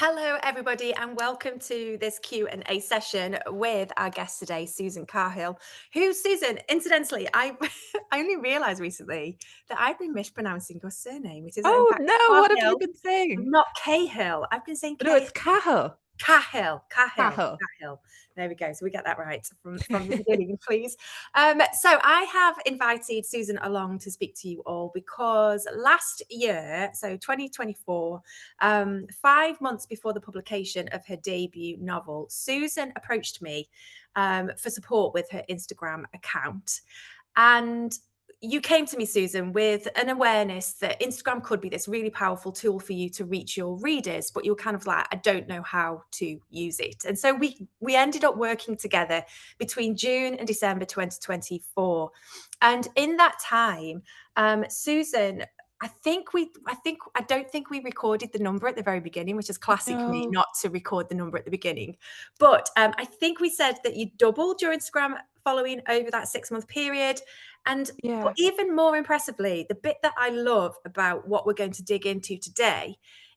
Hello, everybody, and welcome to this Q&A session with our guest today, Susan Cahill. Who, Susan, incidentally, I I only realised recently that I've been mispronouncing your surname. It is, in Oh fact, no, what have you Cahill, been saying? not Cahill. I've been saying No, it's Cahill. Cahill. Cahill. There we go. So we get that right from the beginning, please. So I have invited Susan along to speak to you all because last year, so 2024, 5 months before the publication of her debut novel, Susan approached me for support with her Instagram account. And you came to me, Susan, with an awareness that Instagram could be this really powerful tool for you to reach your readers, but you're kind of like, I don't know how to use it. And so we ended up working together between June and December 2024. And in that time, Susan, I don't think we recorded the number at the very beginning, which is classic me No. not to record the number at the beginning. But I think we said that you doubled your Instagram following over that 6 month period. And but Yeah. even more impressively, the bit that I love about what we're going to dig into today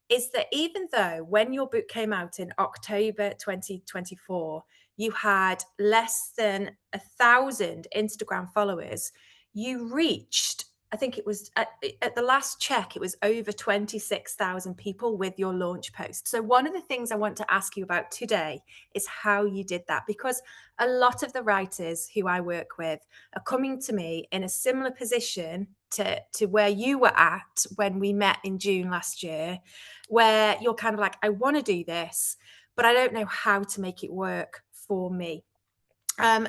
is that even though when your book came out in October 2024, you had less than 1,000 Instagram followers, you reached, I think it was at the last check, it was over 26,000 people with your launch post. So, one of the things I want to ask you about today is how you did that, because a lot of the writers who I work with are coming to me in a similar position to where you were at when we met in June last year, where you're kind of like, I want to do this, but I don't know how to make it work for me.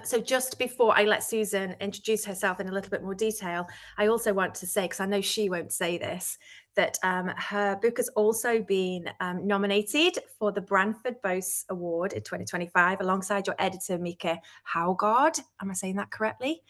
So just before I let Susan introduce herself in a little bit more detail, I also want to say, because I know she won't say this, that her book has also been nominated for the Branford Boase Award in 2025, alongside your editor, Mika Haugard. Am I saying that correctly?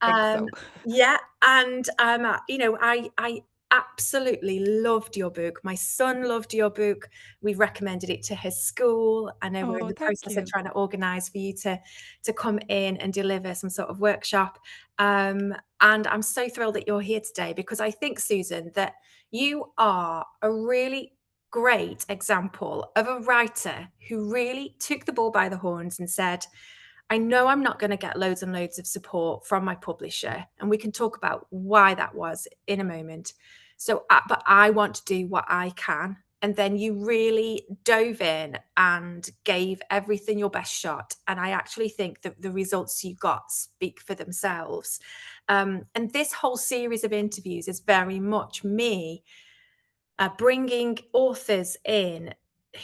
Think Um, so. yeah, and I absolutely loved your book. My son loved your book. We've recommended it to his school. I know we're in Oh, the thank process of you. trying to organise for you to come in and deliver some sort of workshop. And I'm so thrilled that you're here today, because I think, Susan, that you are a really great example of a writer who really took the bull by the horns and said, I know I'm not going to get loads and loads of support from my publisher, and we can talk about why that was in a moment. So, but I want to do what I can. And then you really dove in and gave everything your best shot. And I actually think that the results you got speak for themselves. And this whole series of interviews is very much me bringing authors in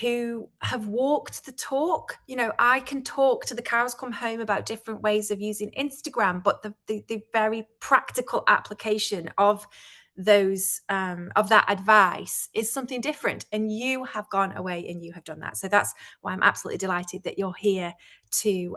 who have walked the talk. You know, I can talk to the cows come home about different ways of using Instagram, but the very practical application of that advice is something different. And you have gone away and you have done that. So that's why I'm absolutely delighted that you're here to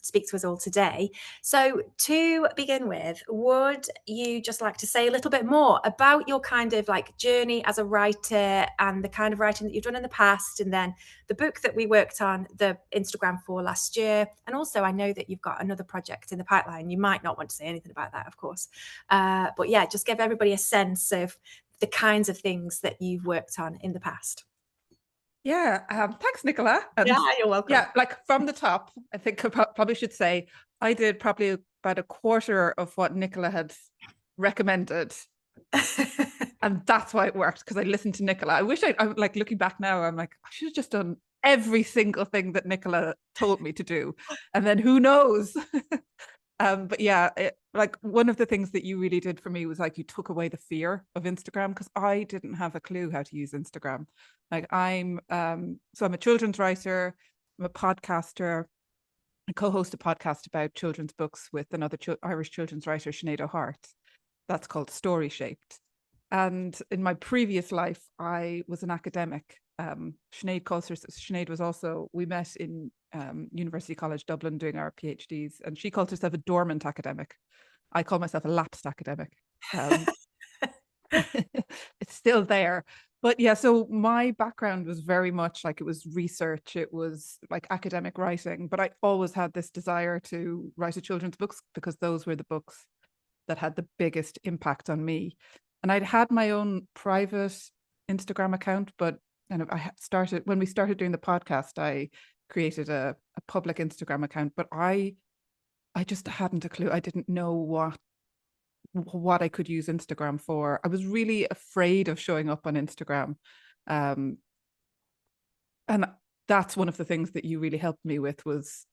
speak to us all today. So, to begin with, would you just like to say a little bit more about your kind of like journey as a writer and the kind of writing that you've done in the past, and then the book that we worked on the Instagram for last year? And also, I know that you've got another project in the pipeline. You might not want to say anything about that, of course. But yeah, just give everybody a sense of the kinds of things that you've worked on in the past. Yeah. Thanks, Nicola. Yeah, And you're welcome. yeah, like from the top, I think I probably should say I did probably about a quarter of what Nicola had recommended. And that's why it worked, because I listened to Nicola. I wish I'm like looking back now, I'm like, I should have just done every single thing that Nicola told me to do. And then who knows? But yeah, like one of the things that you really did for me was like you took away the fear of Instagram, because I didn't have a clue how to use Instagram. Like I'm a children's writer, I'm a podcaster, I co-host a podcast about children's books with another Irish children's writer, Sinead O'Hart. That's called Story Shaped. And in my previous life, I was an academic. Sinead was also, we met in University College Dublin doing our PhDs, and she calls herself a dormant academic. I call myself a lapsed academic. It's still there. But yeah, so my background was very much like it was research, it was like academic writing, but I always had this desire to write a children's books because those were the books that had the biggest impact on me. And I'd had my own private Instagram account, but kind of, started when we started doing the podcast, I created a public Instagram account, but I just hadn't a clue. I didn't know what I could use Instagram for. I was really afraid of showing up on Instagram. Um, and that's one of the things that you really helped me with, was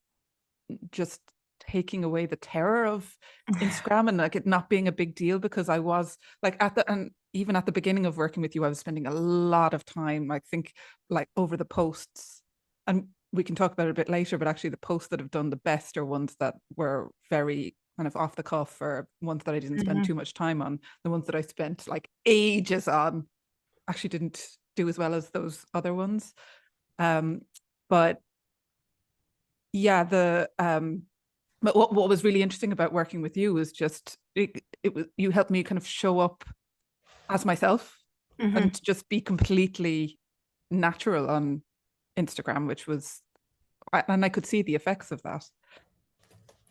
just taking away the terror of Instagram and like it not being a big deal, because I was like and even at the beginning of working with you, I was spending a lot of time, I think, like over the posts, and we can talk about it a bit later, but actually the posts that have done the best are ones that were very kind of off the cuff, or ones that I didn't spend Mhm. too much time on. The ones that I spent like ages on actually didn't do as well as those other ones. But yeah, but what was really interesting about working with you was just it was, you helped me kind of show up as myself Mhm. and just be completely natural on Instagram, which was, and I could see the effects of that.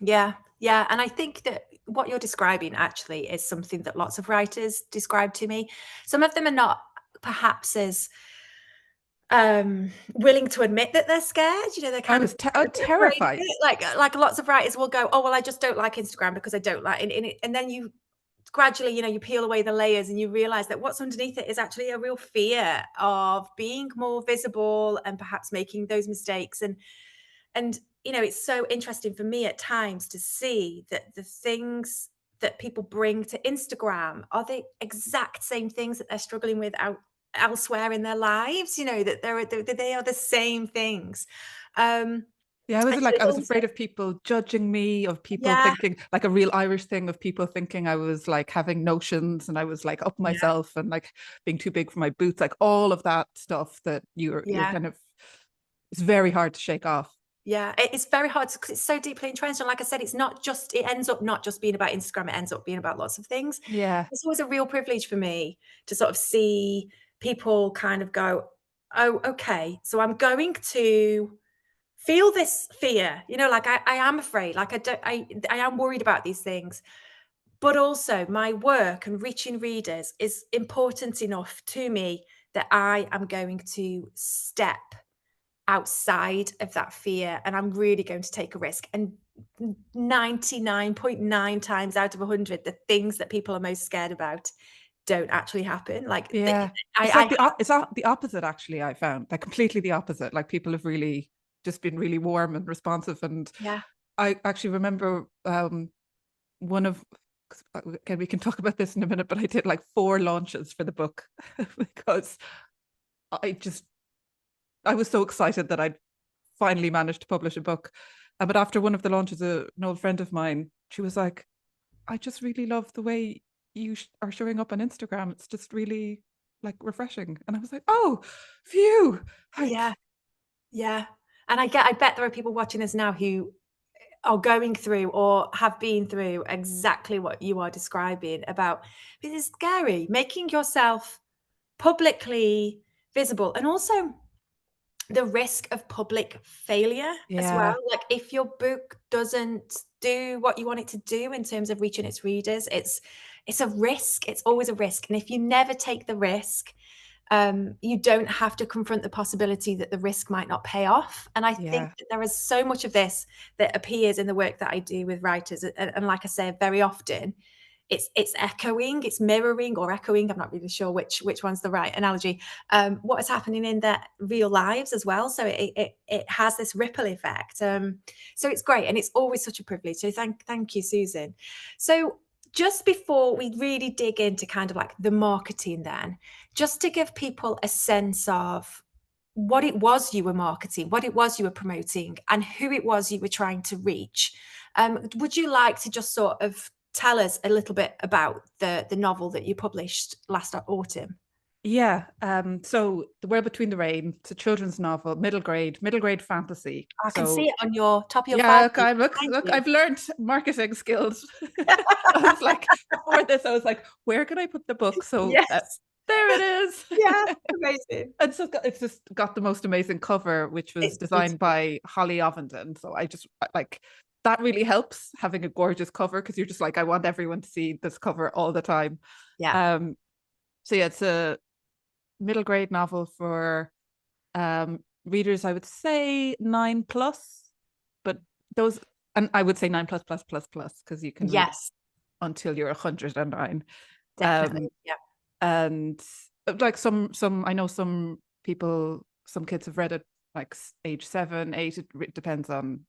Yeah, yeah, and I think that what you're describing actually is something that lots of writers describe to me. Some of them are not perhaps as willing to admit that they're scared. You know, they're I kind of was afraid of terrified. it. Like lots of writers will go, "Oh, well, I just don't like Instagram because I don't like," and then you gradually, you know, you peel away the layers and you realize that what's underneath it is actually a real fear of being more visible and perhaps making those mistakes. And you know, it's so interesting for me at times to see that the things that people bring to Instagram are the exact same things that they're struggling with out elsewhere in their lives. You know, that they are the same things. Um, Yeah, and so I it's was almost afraid of people judging me, of people yeah, thinking, like a real Irish thing, of people thinking I was like having notions and I was like up yeah, myself and like being too big for my boots, like all of that stuff that you're yeah. kind of, it's very hard to shake off. Yeah, it's very hard because it's so deeply entrenched. And like I said, it's not just, it ends up not just being about Instagram, it ends up being about lots of things. Yeah, It's always a real privilege for me to sort of see people kind of go, oh, okay, so I'm going to feel this fear, you know, like I am afraid, like I am worried about these things. But also my work and reaching readers is important enough to me that I am going to step outside of that fear and I'm really going to take a risk. And 99.9 times out of 100, the things that people are most scared about don't actually happen. Like yeah. It's I like the opposite, actually. I found like completely the opposite. Like people have really just been really warm and responsive. And yeah, I actually remember one of, again, we can talk about this in a minute, but I did like 4 launches for the book because I just, I was so excited that I'd finally managed to publish a book. But after one of the launches, an old friend of mine, she was like, I just really love the way you are showing up on Instagram. It's just really like refreshing. And I was like, oh, phew. yeah, Like, yeah. And I bet there are people watching this now who are going through or have been through exactly what you are describing about this is scary, making yourself publicly visible and also the risk of public failure as well. yeah, Like if your book doesn't do what you want it to do in terms of reaching its readers, it's a risk. It's always a risk. And if you never take the risk, you don't have to confront the possibility that the risk might not pay off. And I think yeah, that there is so much of this that appears in the work that I do with writers. And like I say, very often it's echoing, it's mirroring or echoing. I'm not really sure which one's the right analogy. What is happening in their real lives as well. So it has this ripple effect. So it's great, and it's always such a privilege. So thank you, Susan. So just before we really dig into kind of like the marketing, then just to give people a sense of what it was you were marketing, what it was you were promoting, and who it was you were trying to reach. Would you like to just sort of tell us a little bit about the novel that you published last autumn? yeah. So The World Between the Rain, it's a children's novel, middle grade fantasy. I can see So it on your top of your yeah, file look, page behind look, you. I've learned marketing skills. I was like, before this, I was like, where can I put the book? So Yes. there it is. Yeah, amazing. And so it's just got the most amazing cover, which was It's designed beautiful. by Holly Ovenden. So I just like, that really helps, having a gorgeous cover, because you're just like, I want everyone to see this cover all the time. Yeah. Um, so yeah, it's a middle grade novel for Readers, I would say 9 plus, but those, and I would say 9 plus plus plus plus, because you can read Yes, until you're 109. definitely. Um, Yeah. and like some I know some people, some kids have read it like age 7, 8. It depends on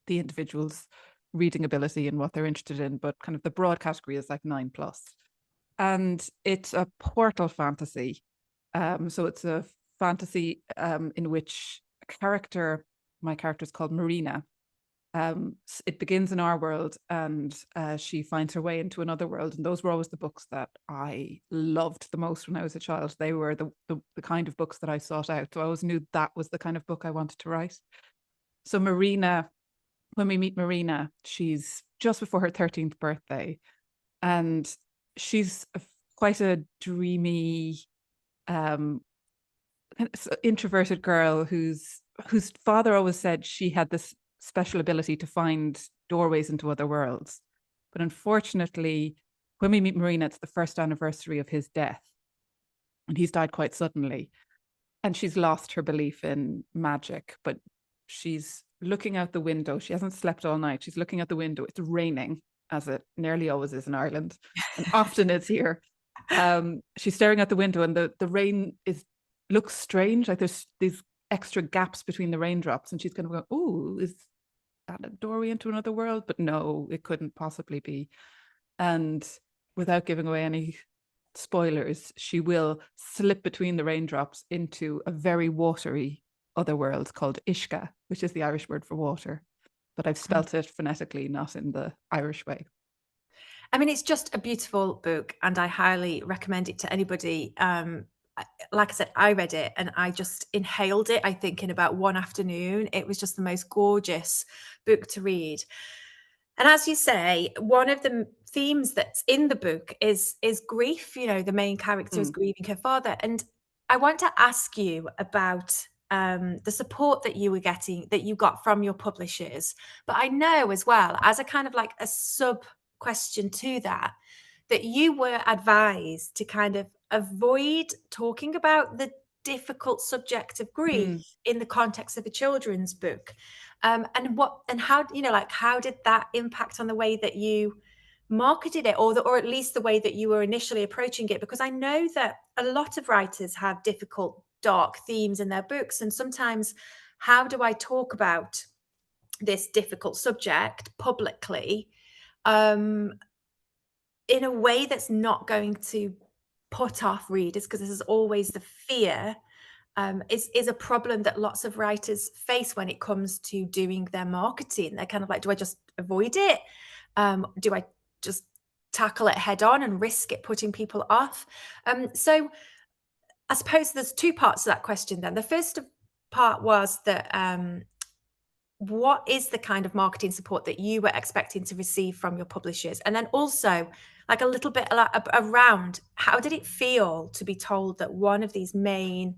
the individual's reading ability and what they're interested in, but kind of the broad category is like 9 plus. And it's a portal fantasy. So it's a fantasy in which a character, my character is called Marina. It begins in our world, and she finds her way into another world. And those were always the books that I loved the most when I was a child. They were the kind of books that I sought out. So I always knew that was the kind of book I wanted to write. So Marina, when we meet Marina, she's just before her 13th birthday, and she's quite a dreamy, um, introverted girl whose father always said she had this special ability to find doorways into other worlds. But unfortunately, when we meet Marina, it's the first anniversary of his death, and he's died quite suddenly. And she's lost her belief in magic, but she's looking out the window. She hasn't slept all night. She's looking out the window. It's raining, as it nearly always is in Ireland, and often is here. She's staring out the window, and the rain looks strange. Like there's these extra gaps between the raindrops, and she's kind of going, "Oh, is that a doorway into another world?" But no, it couldn't possibly be. And without giving away any spoilers, she will slip between the raindrops into a very watery other world called Ishka, which is the Irish word for water. But I've spelt it phonetically, not in the Irish way. I mean, it's just a beautiful book, and I highly recommend it to anybody. Like I said, I read it and I just inhaled it, I think, in about one afternoon. It was just the most gorgeous book to read. And as you say, one of the themes that's in the book is grief. You know, the main character is Mm, grieving her father. And I want to ask you about the support that you were getting, that you got from your publishers. But I know as well, as a kind of like a sub question to that, that you were advised to kind of avoid talking about the difficult subject of grief mm. in the context of a children's book. And how, you know, like how did that impact on the way that you marketed it, or at least the way that you were initially approaching it? Because I know that a lot of writers have difficult, dark themes in their books, and sometimes, how do I talk about this difficult subject publicly, um, in a way that's not going to put off readers? Because this is always the fear, is a problem that lots of writers face when it comes to doing their marketing. They're kind of like, do I just avoid it? Do I just tackle it head on and risk it putting people off? So I suppose there's two parts to that question then. The first part was that, what is the kind of marketing support that you were expecting to receive from your publishers? And then also, like a little bit around, how did it feel to be told that one of these main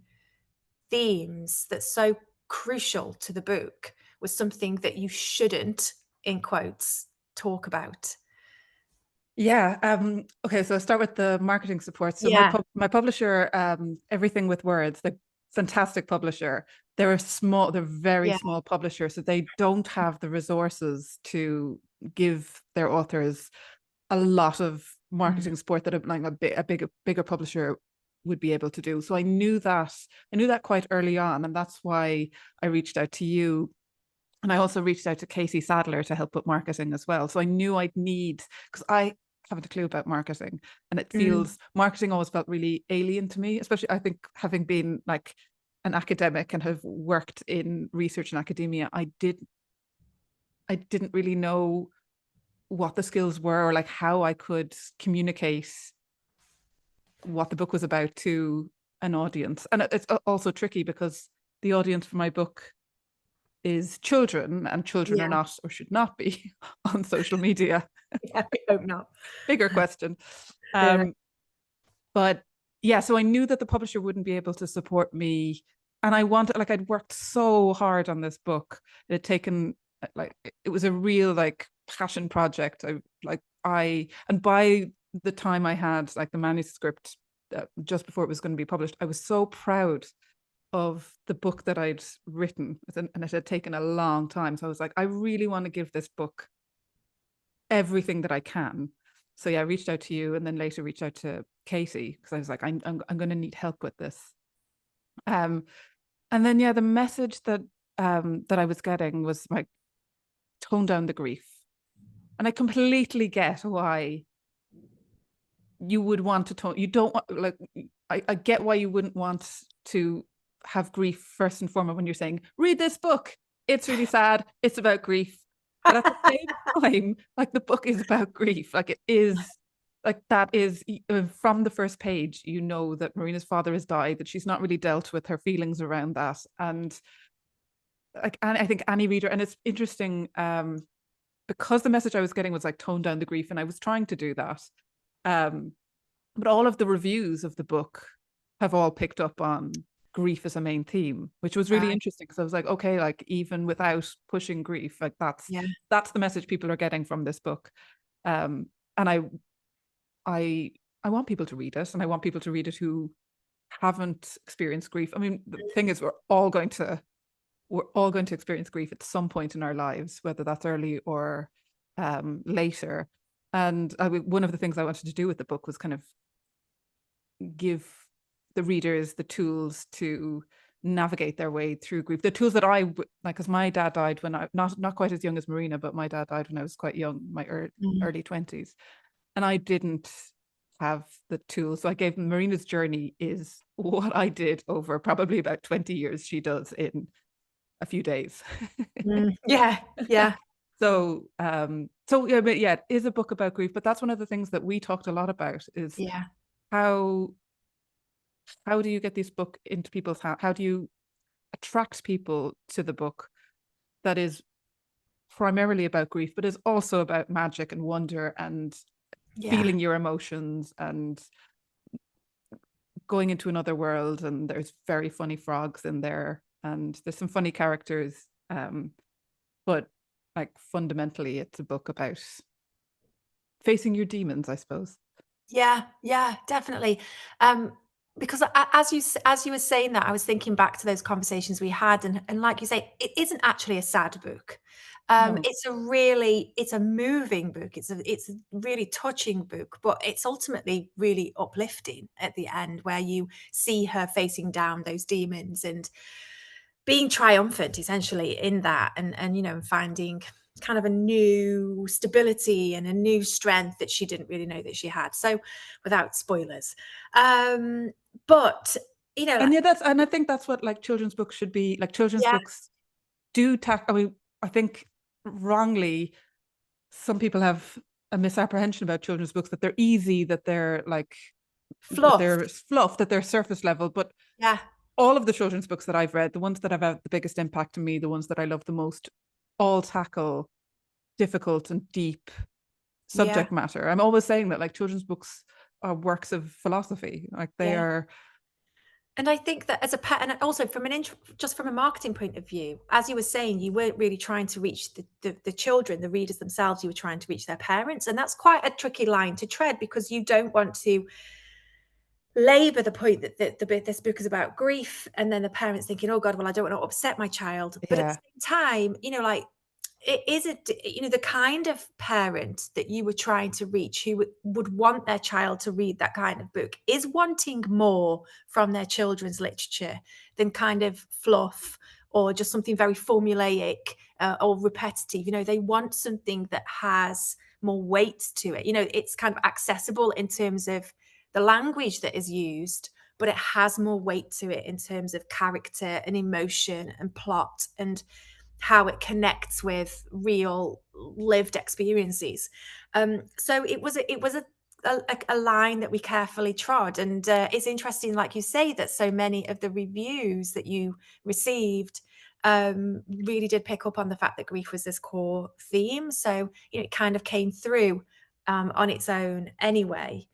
themes that's so crucial to the book was something that you shouldn't, in quotes, talk about? Yeah. Okay. So I'll start with the marketing support. So Yeah, my publisher, Everything with Words, the fantastic publisher. They're very yeah, small publisher, so they don't have the resources to give their authors a lot of mm, marketing support that a bigger publisher would be able to do. So I knew that quite early on, and that's why I reached out to you. And I also reached out to Casey Sadler to help with marketing as well. So I knew I'd need, because I haven't a clue about marketing, and mm, marketing always felt really alien to me, especially I think having been like an academic and have worked in research and academia. I didn't really know what the skills were, or like how I could communicate what the book was about to an audience. And it's also tricky because the audience for my book is children, and children are yeah, not, or should not be, on social media. yeah, I hope not. Bigger question. Yeah. Um, but yeah, so I knew that the publisher wouldn't be able to support me. And I'd worked so hard on this book. It had taken, like, it was a real, like, passion project. And by the time I had, like, the manuscript, just before it was going to be published, I was so proud of the book that I'd written, and it had taken a long time. So I was like, I really want to give this book everything that I can. So yeah, I reached out to you, and then later reached out to Katie because I was like, I'm going to need help with this. Um, and then yeah, the message that I was getting was like, tone down the grief, and I completely get why you would want to tone. You don't want, like, I get why you wouldn't want to have grief first and foremost when you're saying read this book. It's really sad. It's about grief, but at the same time, like the book is about grief. Like it is, like that is from the first page. You know that Marina's father has died. That she's not really dealt with her feelings around that, and like, and I think any reader, and it's interesting, because the message I was getting was like tone down the grief, and I was trying to do that. Um, but all of the reviews of the book have all picked up on grief as a main theme, which was really Right. interesting because I was like, okay, like even without pushing grief, like Yeah. that's the message people are getting from this book. Um, and I I want people to read it, and I want people to read it who haven't experienced grief. I mean, the thing is, we're all going to experience grief at some point in our lives, whether that's early or later. And one of the things I wanted to do with the book was kind of give the readers the tools to navigate their way through grief. The tools that like, because my dad died when I not quite as young as Marina, but my dad died when I was quite young, my Mm, early 20s, and I didn't have the tools. So I gave Marina's journey is what I did over probably about 20 years. She does in a few days. yeah, yeah, So yeah, but yeah, it is a book about grief, but that's one of the things that we talked a lot about is yeah, how how do you get this book into people's hands? How do you attract people to the book that is primarily about grief, but is also about magic and wonder and yeah, feeling your emotions and going into another world? And there's very funny frogs in there, and there's some funny characters. But like fundamentally, it's a book about facing your demons, I suppose. yeah, yeah, definitely. Um, because as you were saying that, I was thinking back to those conversations we had, and like you say, it isn't actually a sad book. No. It's a moving book. It's a really touching book, but it's ultimately really uplifting at the end, where you see her facing down those demons and being triumphant essentially in that, and finding kind of a new stability and a new strength that she didn't really know that she had. So without spoilers. But And like, yeah, I think that's what like children's books should be. Like children's yeah, books do I mean, I think wrongly, some people have a misapprehension about children's books that they're easy, that fluff. they're fluff, that they're surface level. But Yeah, all of the children's books that I've read, the ones that have had the biggest impact on me, the ones that I love the most, all tackle difficult and deep yeah. subject matter. I'm always saying that like children's books are works of philosophy. Like they Yeah. are, And I think that as a pet, and also from just from a marketing point of view, as you were saying, you weren't really trying to reach the children, the readers themselves. You were trying to reach their parents, and that's quite a tricky line to tread because you don't want to labor the point that this book is about grief, and then the parents thinking, "Oh God, well, I don't want to upset my child." But at the yeah. same time, like it is the kind of parent that you were trying to reach who would want their child to read that kind of book is wanting more from their children's literature than kind of fluff or just something very formulaic or repetitive. They want something that has more weight to it. It's kind of accessible in terms of the language that is used, but it has more weight to it in terms of character and emotion and plot and how it connects with real lived experiences. So it was a line that we carefully trod, and it's interesting, like you say, that so many of the reviews that you received really did pick up on the fact that grief was this core theme. So it kind of came through on its own anyway.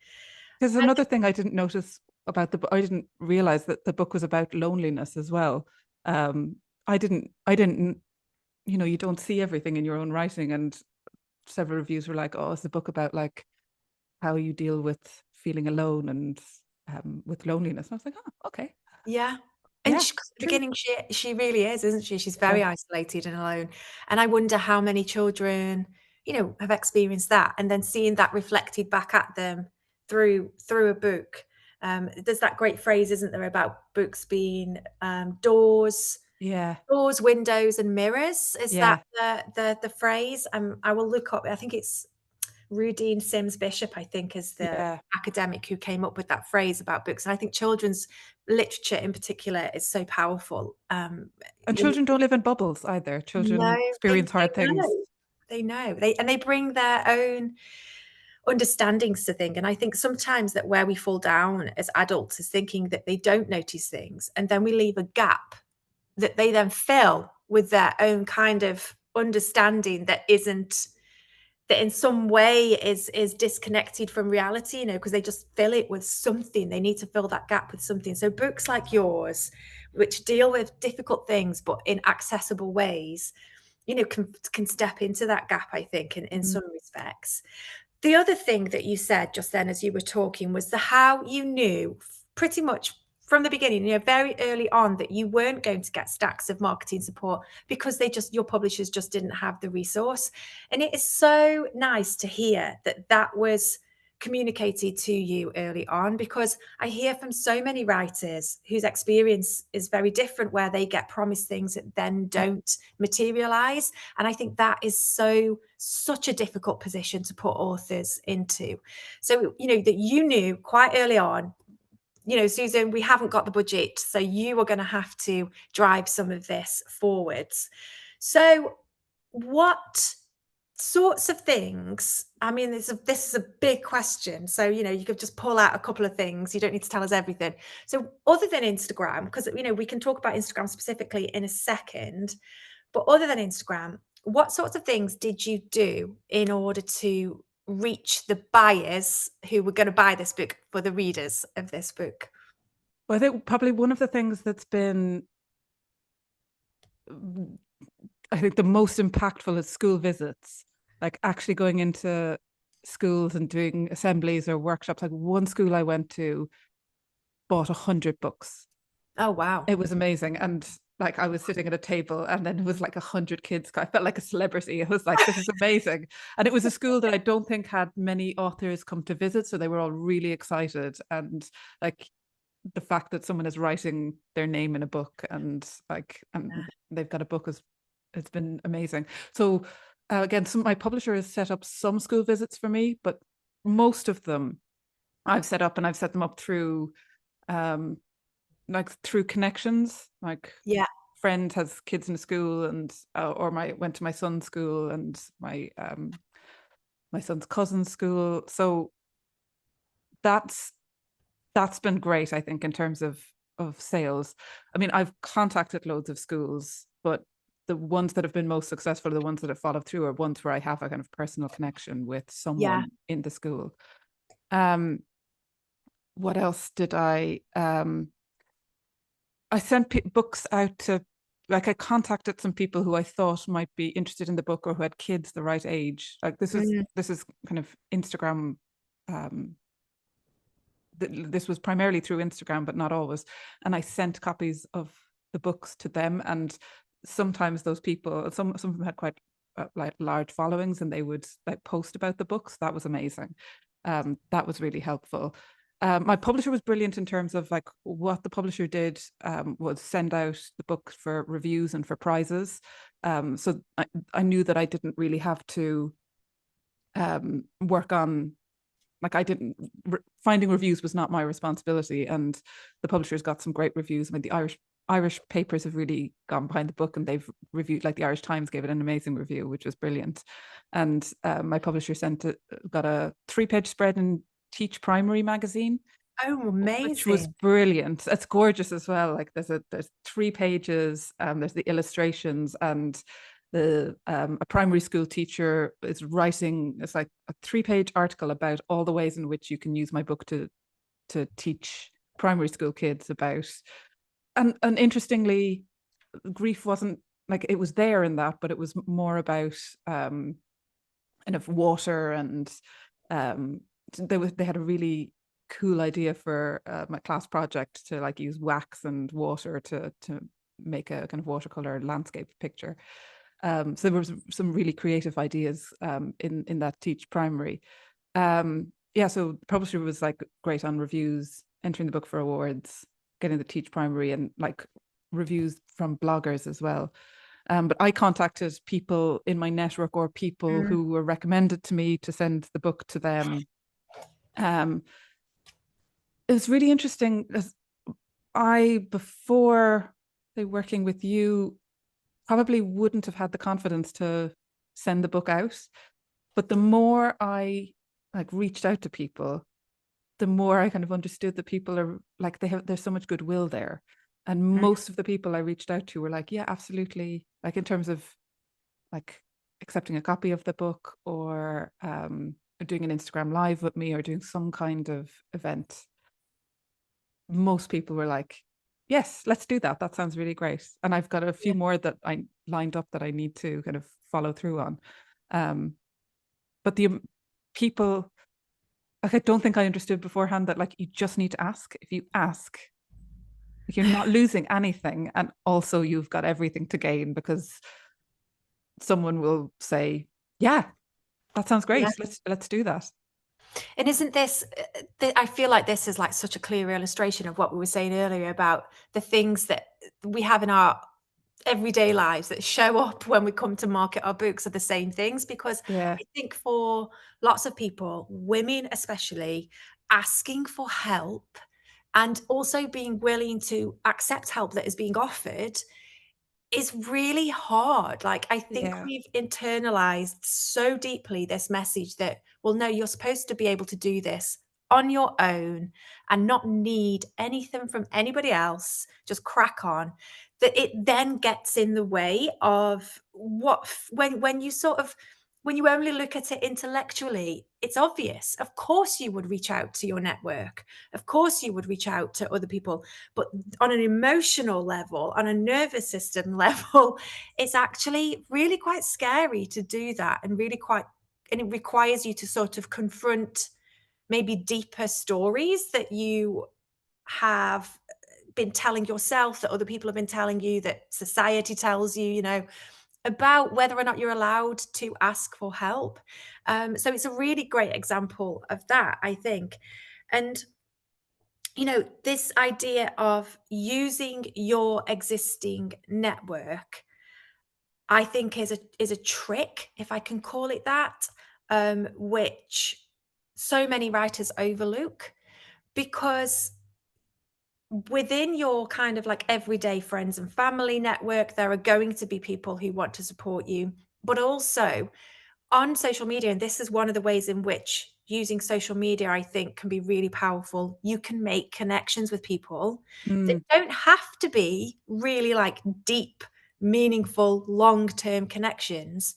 There's And another thing I didn't notice about the book. I didn't realize that the book was about loneliness as well. Um, I didn't, you don't see everything in your own writing. And several reviews were like, oh, it's a book about like how you deal with feeling alone and with loneliness. And I was like, oh, okay. yeah, And Yeah, she 'cause at the true. beginning, she really is, isn't she? She's Yeah. very isolated and alone, and I wonder how many children, have experienced that, and then seeing that reflected back at them through a book. There's that great phrase, isn't there, about books being, Yeah. doors, windows, and mirrors. Is that Yeah. the phrase? I will look up, I think it's Rudine Sims Bishop, I think, is the Yeah. academic who came up with that phrase about books. And I think children's literature in particular is so powerful. And In children don't live in bubbles either. No, Children they experience they hard things. know. They know. They bring their own understandings to things. And I think sometimes that where we fall down as adults is thinking that they don't notice things, and then we leave a gap that they then fill with their own kind of understanding that in some way is disconnected from reality, because they just fill it with something. They need to fill that gap with something. So books like yours, which deal with difficult things but in accessible ways, can step into that gap, I think, in Mm. some respects. The other thing that you said just then as you were talking was the how you knew pretty much from the beginning, very early on, that you weren't going to get stacks of marketing support because your publishers just didn't have the resource. And it is so nice to hear that that was communicated to you early on, because I hear from so many writers whose experience is very different, where they get promised things that then don't materialize. And I think that is such a difficult position to put authors into. So, that you knew quite early on, Susan, we haven't got the budget, so you are going to have to drive some of this forwards. So, what sorts of things? I mean, this is a big question. So, you could just pull out a couple of things. You don't need to tell us everything. So, other than Instagram, because, we can talk about Instagram specifically in a second, but other than Instagram, what sorts of things did you do in order to reach the buyers who were going to buy this book for the readers of this book? Well, I think probably one of the things that's been, I think, the most impactful is school visits, like actually going into schools and doing assemblies or workshops. Like one school I went to bought 100 books. Oh, wow. It was amazing. And like I was sitting at a table and then it was like 100 kids. I felt like a celebrity. It was like, this is amazing. And it was a school that I don't think had many authors come to visit. So they were all really excited. And like the fact that someone is writing their name in a book and they've got a book is, it's been amazing. So again, my publisher has set up some school visits for me, but most of them I've set up, and I've set them up through um, like through connections. Like Yeah. friend has kids in the school, and or my went to my son's school and my son's cousin's school. So that's that's been great, I think, in terms of sales. I mean, I've contacted loads of schools, but the ones that have been most successful, the ones that have followed through, are ones where I have a kind of personal connection with Yeah. someone in the school. Um, what else did I sent books out to, like, I contacted some people who I thought might be interested in the book or who had kids the right age. Like Mm, this is kind of Instagram. Um, this was primarily through Instagram, but not always. And I sent copies of the books to them, and sometimes those people, some of them had quite like large followings, and they would like post about the books. That was amazing. That was really helpful. My publisher was brilliant in terms of like what the publisher did was send out the book for reviews and for prizes. So I knew that I didn't really have to work on, like I didn't, finding reviews was not my responsibility, and the publishers got some great reviews. I mean, the Irish papers have really gone behind the book, and they've reviewed, like the Irish Times gave it an amazing review, which was brilliant. And my publisher got a 3-page spread in Teach Primary magazine, oh, which was amazing. brilliant. It's gorgeous as well. Like there's 3 pages, there's the illustrations, and a primary school teacher is writing, it's like a 3-page article about all the ways in which you can use my book to teach primary school kids about, and interestingly, grief wasn't, like, it was there in that, but it was more about kind of water, and they had a really cool idea for my class project to like use wax and water to make a kind of watercolor landscape picture. So there was some really creative ideas in that Teach Primary. Yeah, so the publisher was like great on reviews, entering the book for awards, getting the Teach Primary, and like reviews from bloggers as well. But I contacted people in my network or people Mm, who were recommended to me to send the book to them. Um, it was really interesting because before working with you, probably wouldn't have had the confidence to send the book out. But the more I like reached out to people, the more I kind of understood that people are like there's so much goodwill there. And mm, most of the people I reached out to were like, yeah, absolutely. Like in terms of like accepting a copy of the book or doing an Instagram live with me or doing some kind of event. Most people were like, yes, let's do that. That sounds really great. And I've got a few yeah, more that I lined up that I need to kind of follow through on. Um, but the people, like, I don't think I understood beforehand that like you just need to ask. If you ask, you're not losing anything, and also you've got everything to gain because someone will say, "Yeah, that sounds yeah. great. Let's do that." And isn't this, I feel like this is like such a clear illustration of what we were saying earlier about the things that we have in our everyday lives that show up when we come to market our books are the same things. Because Yeah, I think for lots of people, women especially, asking for help and also being willing to accept help that is being offered is really hard. Like, I think yeah, we've internalized so deeply this message that, well, no, you're supposed to be able to do this on your own and not need anything from anybody else, just crack on, that it then gets in the way of when you sort of when you only look at it intellectually, it's obvious. Of course you would reach out to your network. Of course you would reach out to other people. But on an emotional level, on a nervous system level, it's actually really quite scary to do that and really quite, and it requires you to sort of confront maybe deeper stories that you have been telling yourself, that other people have been telling you, that society tells you, about whether or not you're allowed to ask for help. So it's a really great example of that, I think. And this idea of using your existing network, I think is a trick, if I can call it that, which so many writers overlook, because within your kind of like everyday friends and family network, there are going to be people who want to support you, but also on social media, and this is one of the ways in which using social media, I think, can be really powerful. You can make connections with people that mm, don't have to be really like deep, meaningful, long term connections,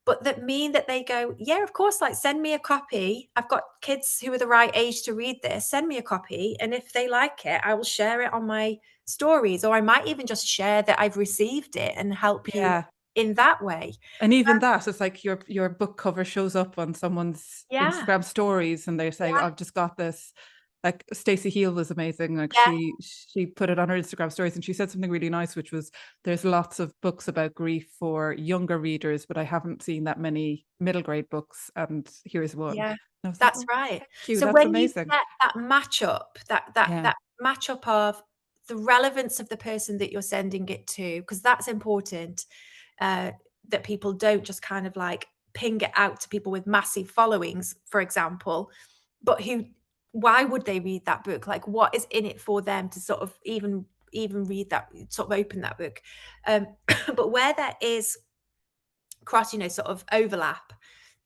but that mean that they go, yeah, of course, like send me a copy. I've got kids who are the right age to read this. Send me a copy. And if they like it, I will share it on my stories, or I might even just share that I've received it and help you yeah. in that way. And even that, it's like your book cover shows up on someone's Yeah. Instagram stories, and they say, Yeah. "I've just got this." Like Stacey Heal was amazing. Like Yeah. she put it on her Instagram stories, and she said something really nice, which was, "There's lots of books about grief for younger readers, but I haven't seen that many middle grade books, and here's one." Yeah, And I was like, that's "Oh, right. thank you. So That's when you amazing." get that match-up, that Yeah, that match-up of the relevance of the person that you're sending it to, because that's important, uh, that people don't just kind of like ping it out to people with massive followings, for example, but who why would they read that book? Like, what is in it for them to sort of even read that, sort of open that book? Um, but where there is cross, sort of overlap,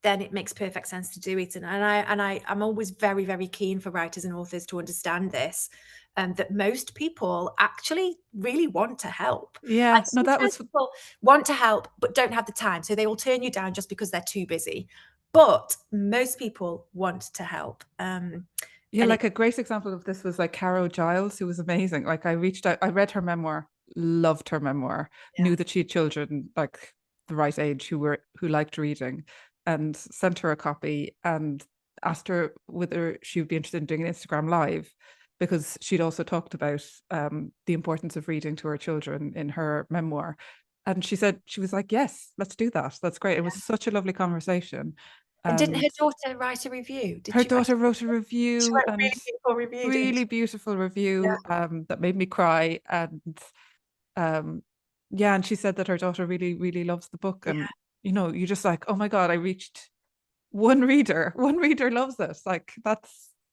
then it makes perfect sense to do it. I'm always very, very keen for writers and authors to understand this, that most people actually really want to help. Like yeah. No, that sometimes was people want to help but don't have the time, so they will turn you down just because they're too busy. But most people want to help, Yeah, and it like a great example of this was like Caro Giles, who was amazing. Like I reached out, I read her memoir, loved her memoir, yeah, knew that she had children like the right age who liked reading, and sent her a copy. And asked her whether she would be interested in doing an Instagram live, because she'd also talked about the importance of reading to her children in her memoir. And she said, she was like, yes, let's do that. That's great. It was such a lovely conversation. And didn't her And daughter write a review? Did her she write daughter wrote a she review, wrote a and really beautiful review, didn't really she? beautiful Yeah. review that made me cry. And yeah, and she said that her daughter really, really loves the book. Yeah. And you're just like, oh my God, I reached one reader. One reader loves it. Like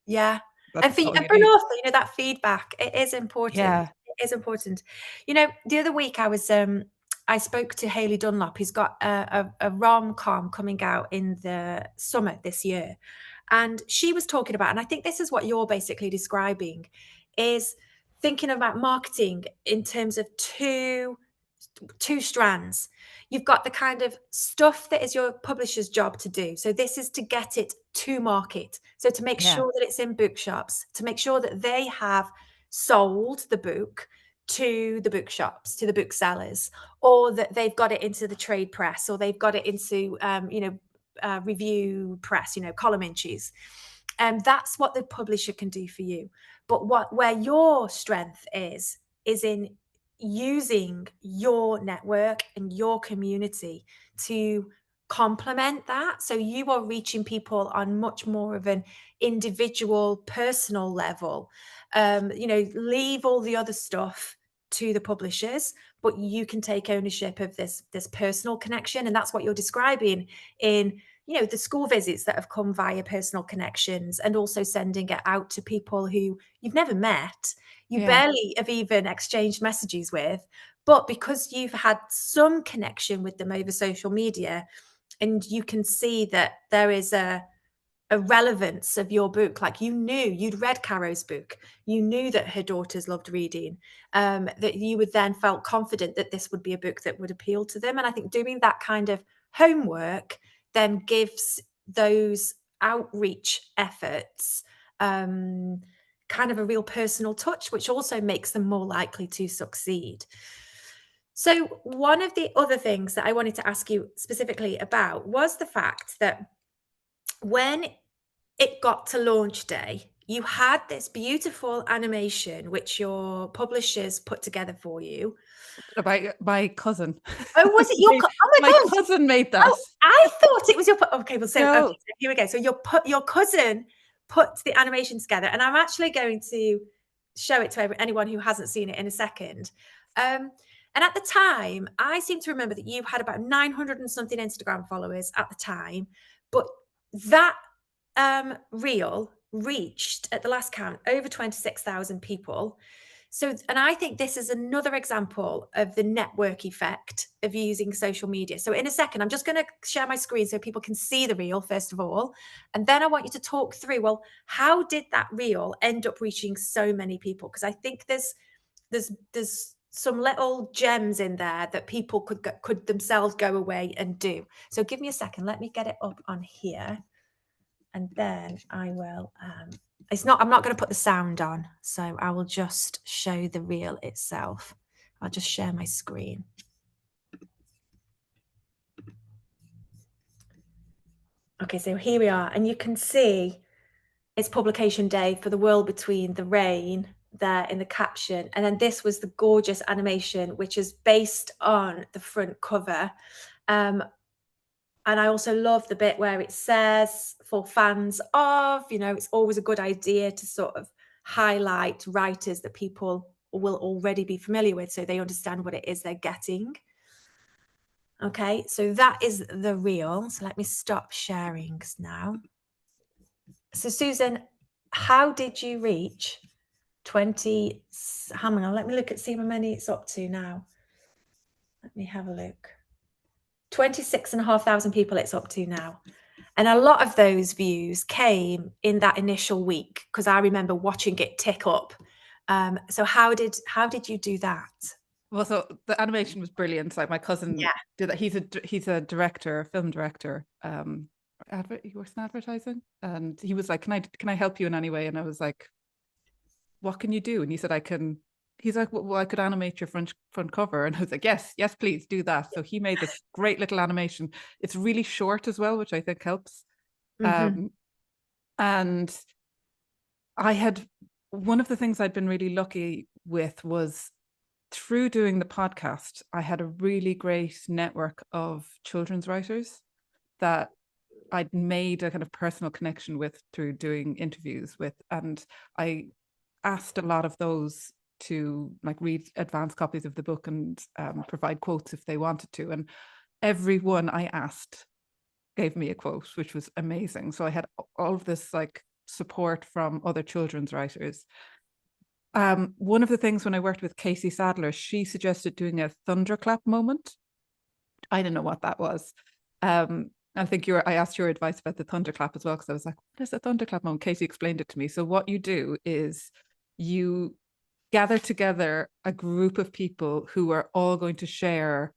Yeah. And that's all and you for an need. author, that feedback, it is important. Yeah, It is important. The other week I spoke to Hayley Dunlop, who's got a rom-com coming out in the summer this year. And she was talking about, and I think this is what you're basically describing, is thinking about marketing in terms of two strands. You've got the kind of stuff that is your publisher's job to do. So this is to get it to market. So to make yeah, sure that it's in bookshops, to make sure that they have sold the book to the bookshops, to the booksellers, or that they've got it into the trade press, or they've got it into review press, column inches. And that's what the publisher can do for you. But where your strength is in using your network and your community to complement that. So you are reaching people on much more of an individual, personal level. Leave all the other stuff to the publishers, but you can take ownership of this personal connection. And that's what you're describing in the school visits that have come via personal connections, and also sending it out to people who you've never met, you yeah. barely have even exchanged messages with, but because you've had some connection with them over social media, and you can see that there is a relevance of your book. Like, you'd read Caro's book, you knew that her daughters loved reading, that you would then felt confident that this would be a book that would appeal to them. And I think doing that kind of homework then gives those outreach efforts kind of a real personal touch, which also makes them more likely to succeed. So one of the other things that I wanted to ask you specifically about was the fact that when it got to launch day, you had this beautiful animation which your publishers put together for you. My cousin. Oh, was it your my, oh my my God. cousin made Oh, that. I thought it was okay, well, so okay, No. so here we go. So your cousin put the animation together, and I'm actually going to show it to anyone who hasn't seen it in a second. And at the time, I seem to remember that you had about 900 and something Instagram followers at the time, but that reel reached at the last count over 26,000 people. So, and I think this is another example of the network effect of using social media. So, in a second, I'm just going to share my screen so people can see the reel, first of all. And then I want you to talk through, well, how did that reel end up reaching so many people? Because I think there's some little gems in there that people could themselves go away and do. So, give me a second. Let me get it up on here. And then I will, I'm not going to put the sound on. So I will just show the reel itself. I'll just share my screen. Okay, so here we are. And you can see it's publication day for The World Between the Rain there in the caption. And then this was the gorgeous animation, which is based on the front cover. And I also love the bit where it says, for fans of, it's always a good idea to sort of highlight writers that people will already be familiar with, so they understand what it is they're getting. Okay, so that is the reel. So let me stop sharing now. So Susan, how did you reach 20? Hang on, let me look at, see how many it's up to now. Let me have a look. 26,500 people it's up to now. And a lot of those views came in that initial week, because I remember watching it tick up. So how did you do that? Well, so the animation was brilliant. Like, my cousin Yeah. did that. He's a director, film director. He works in advertising, and he was like, "Can I help you in any way?" And I was like, "What can you do?" And he said, "I can." He's like, "Well, I could animate your front cover," and I was like, "Yes, yes, please do that." So he made this great little animation. It's really short as well, which I think helps. Mm-hmm. And I had one of the things I'd been really lucky with was through doing the podcast, I had a really great network of children's writers that I'd made a kind of personal connection with through doing interviews with. And I asked a lot of those to like read advanced copies of the book and provide quotes if they wanted to. And everyone I asked gave me a quote, which was amazing. So I had all of this like support from other children's writers. One of the things when I worked with Casey Sadler, she suggested doing a thunderclap moment. I didn't know what that was. I think I asked your advice about the thunderclap as well, because I was like, what is a thunderclap moment? Casey explained it to me. So what you do is you gather together a group of people who are all going to share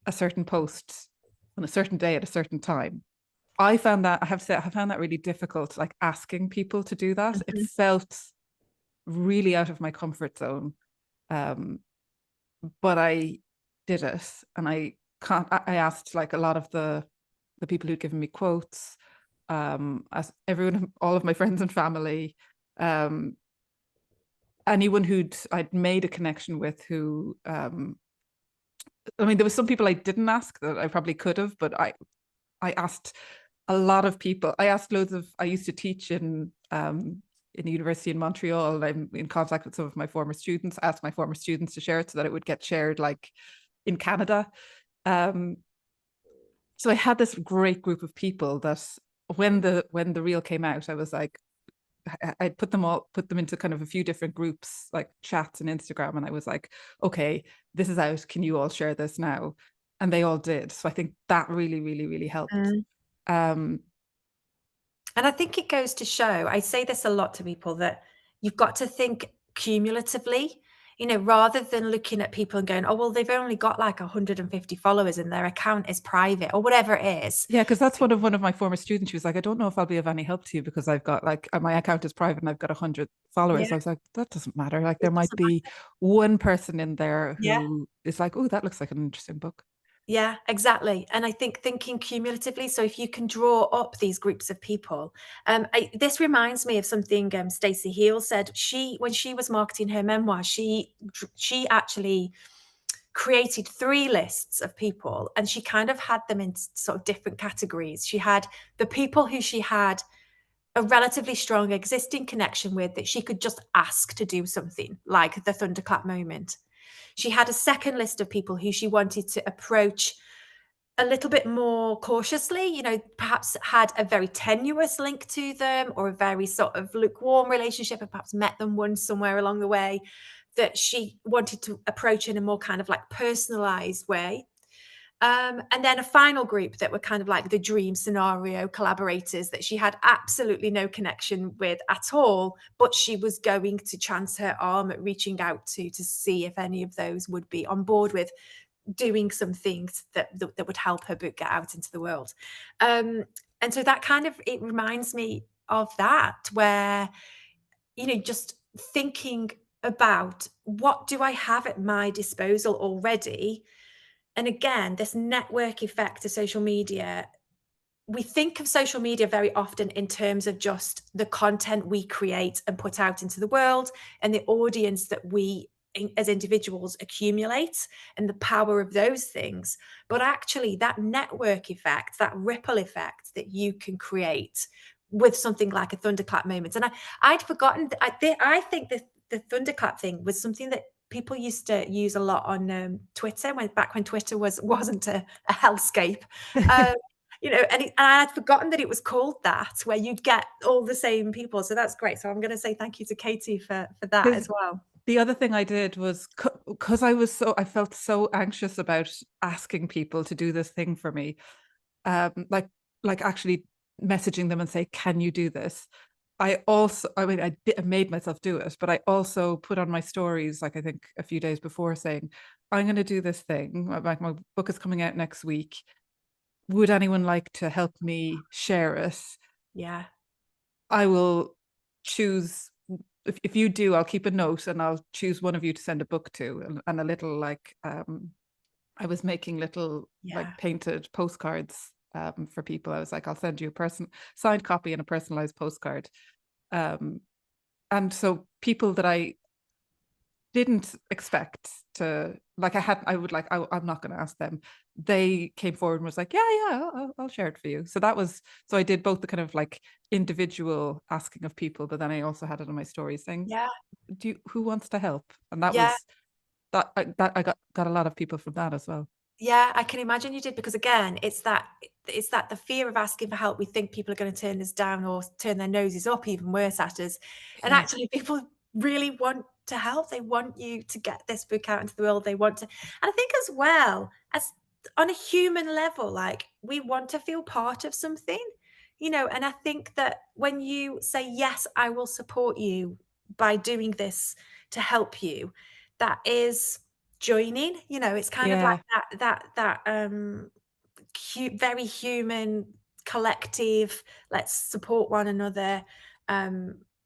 a certain post on a certain day at a certain time. I found that, I have to say, I found that really difficult, like asking people to do that. It Mhm. felt really out of my comfort zone. Um, but I did it, and I asked like a lot of the people who'd given me quotes, as everyone, all of my friends and family, anyone I'd made a connection with who, I mean, there was some people I didn't ask that I probably could have, but I asked a lot of people. I asked loads of, I used to teach in a university in Montreal, and I'm in contact with some of my former students. I asked my former students to share it so that it would get shared like in Canada. Um, so I had this great group of people that when the reel came out, I was like, I put them into kind of a few different groups, like chats and Instagram, and I was like, okay, this is out. Can you all share this now? And they all did. So I think that really, really, really helped. Mm. Um, And I think it goes to show, I say this a lot to people, that you've got to think cumulatively, rather than looking at people and going, oh, well, they've only got like 150 followers and their account is private or whatever it is. yeah, because that's one of my former students. She was like, I don't know if I'll be of any help to you because I've got like my account is private and I've got 100 followers. Yeah, I was like, that doesn't matter. Like there it might doesn't be matter. one person in there Yeah. who is like, oh, that looks like an interesting book. Yeah, exactly. And I think thinking cumulatively, so if you can draw up these groups of people, this reminds me of something Stacey Heal said. When she was marketing her memoir, she actually created 3 lists of people, and she kind of had them in sort of different categories. She had the people who she had a relatively strong existing connection with, that she could just ask to do something like the thunderclap moment. She had a second list of people who she wanted to approach a little bit more cautiously, perhaps had a very tenuous link to them, or a very sort of lukewarm relationship, and perhaps met them once somewhere along the way, that she wanted to approach in a more kind of like personalized way. And then a final group that were kind of like the dream scenario collaborators that she had absolutely no connection with at all, but she was going to chance her arm at reaching out to see if any of those would be on board with doing some things that would help her book get out into the world. And so that kind of, it reminds me of that, where just thinking about, what do I have at my disposal already? And again, this network effect of social media, we think of social media very often in terms of just the content we create and put out into the world, and the audience that we as individuals accumulate, and the power of those things. But actually, that network effect, that ripple effect that you can create with something like a thunderclap moment. And I'd forgotten, I think the thunderclap thing was something that people used to use a lot on Twitter, back when Twitter wasn't a hellscape. Um, and I'd forgotten that it was called that, where you'd get all the same people. So that's great. So I'm going to say thank you to Katie for that Because as well. the other thing I did was because I felt so anxious about asking people to do this thing for me, like actually messaging them and say, can you do this? I mean, I made myself do it, but I also put on my stories, like I think a few days before, saying, I'm going to do this thing. My book is coming out next week. Would anyone like to help me share it? Yeah. I will choose. If you do, I'll keep a note and I'll choose one of you to send a book to, and a little like I was making little like Yeah. painted postcards for people. I was like, I'll send you a signed copy and a personalized postcard. Um, and so people that I didn't expect to like I would like I'm not going to ask them, they came forward and was like, yeah, I'll share it for you. So that was, so I did both the kind of like individual asking of people, but then I also had it on my stories saying, Yeah, do you, who wants to help? And that yeah. was that I got a lot of people from that as well. Yeah, I can imagine you did because again, it's that the fear of asking for help. We think people are going to turn us down or turn their noses up, even worse at us. And Yeah. actually, people really want to help. They want you to get this book out into the world. They want to, and I think as well as on a human level, like we want to feel part of something, And I think that when you say yes, I will support you by doing this to help you, that is joining, it's kind of like Yeah. very human, collective, let's support one another,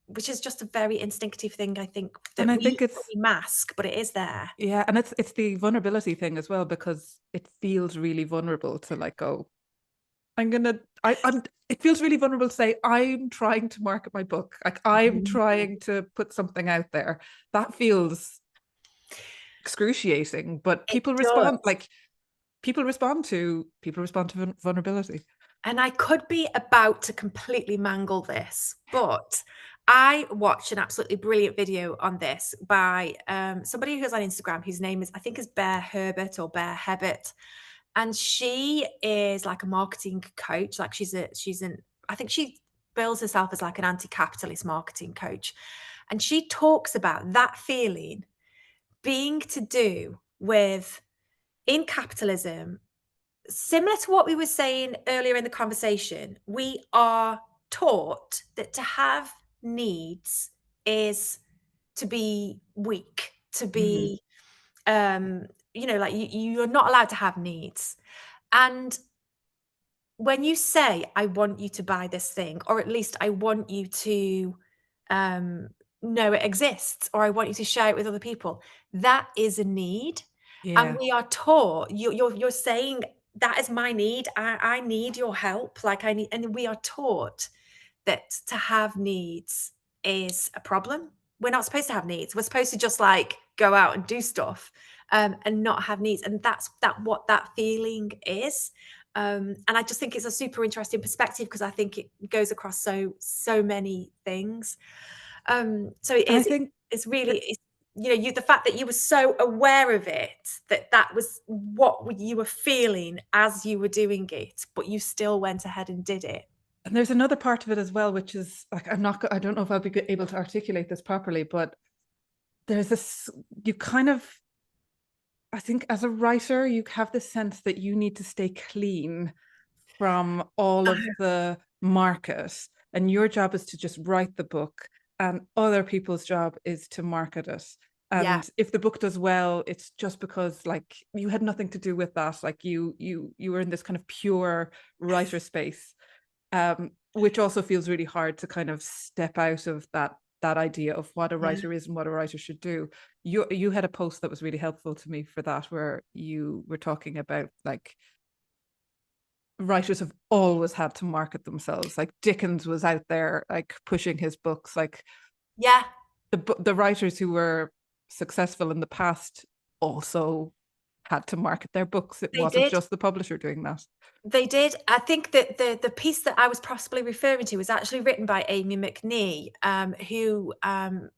which is just a very instinctive thing, I think, And that I we think it's, we mask, but it is there. yeah, and it's the vulnerability thing as well, because it feels really vulnerable to like go, I'm it feels really vulnerable to say I'm trying to market my book. Like I'm Mhm. trying to put something out there. That feels excruciating, but It people respond, does. like people respond to vulnerability. And I could be about to completely mangle this, but I watched an absolutely brilliant video on this by somebody who's on Instagram whose name is, I think, is Bear Herbert or Bear Hebbert. And she is like a marketing coach. Like I think she bills herself as like an anti-capitalist marketing coach. And she talks about that feeling being to do with in capitalism, similar to what we were saying earlier in the conversation, we are taught that to have needs is to be weak, to Mm, be, like you're not allowed to have needs. And when you say, I want you to buy this thing, or at least I want you to um, know it exists, or I want you to share it with other people, that is a need. And yeah. we are taught, you're saying, that is my need. I need your help. Like I need, and we are taught that to have needs is a problem. We're not supposed to have needs. We're supposed to just like go out and do stuff and not have needs. And that's what that feeling is. And I just think it's a super interesting perspective because I think it goes across so many things. So it And I is. think It's really. The fact that you were so aware of it, that was what you were feeling as you were doing it, but you still went ahead and did it. and there's another part of it as well, which is like I don't know if I'll be able to articulate this properly, but there's this, you kind of, I think as a writer, you have this sense that you need to stay clean from all of the market, and your job is to just write the book, and other people's job is to market it. Yeah. And if the book does well, it's just because like you had nothing to do with that. Like you were in this kind of pure writer space, which also feels really hard to kind of step out of that idea of what a Yeah. writer is and what a writer should do. You had a post that was really helpful to me for that, where you were talking about like writers have always had to market themselves. Like Dickens was out there like pushing his books. Like Yeah. the writers who were successful in the past also had to market their books. It They wasn't did. just the publisher doing that. They did. I think that the piece that I was possibly referring to was actually written by Amy McNee, who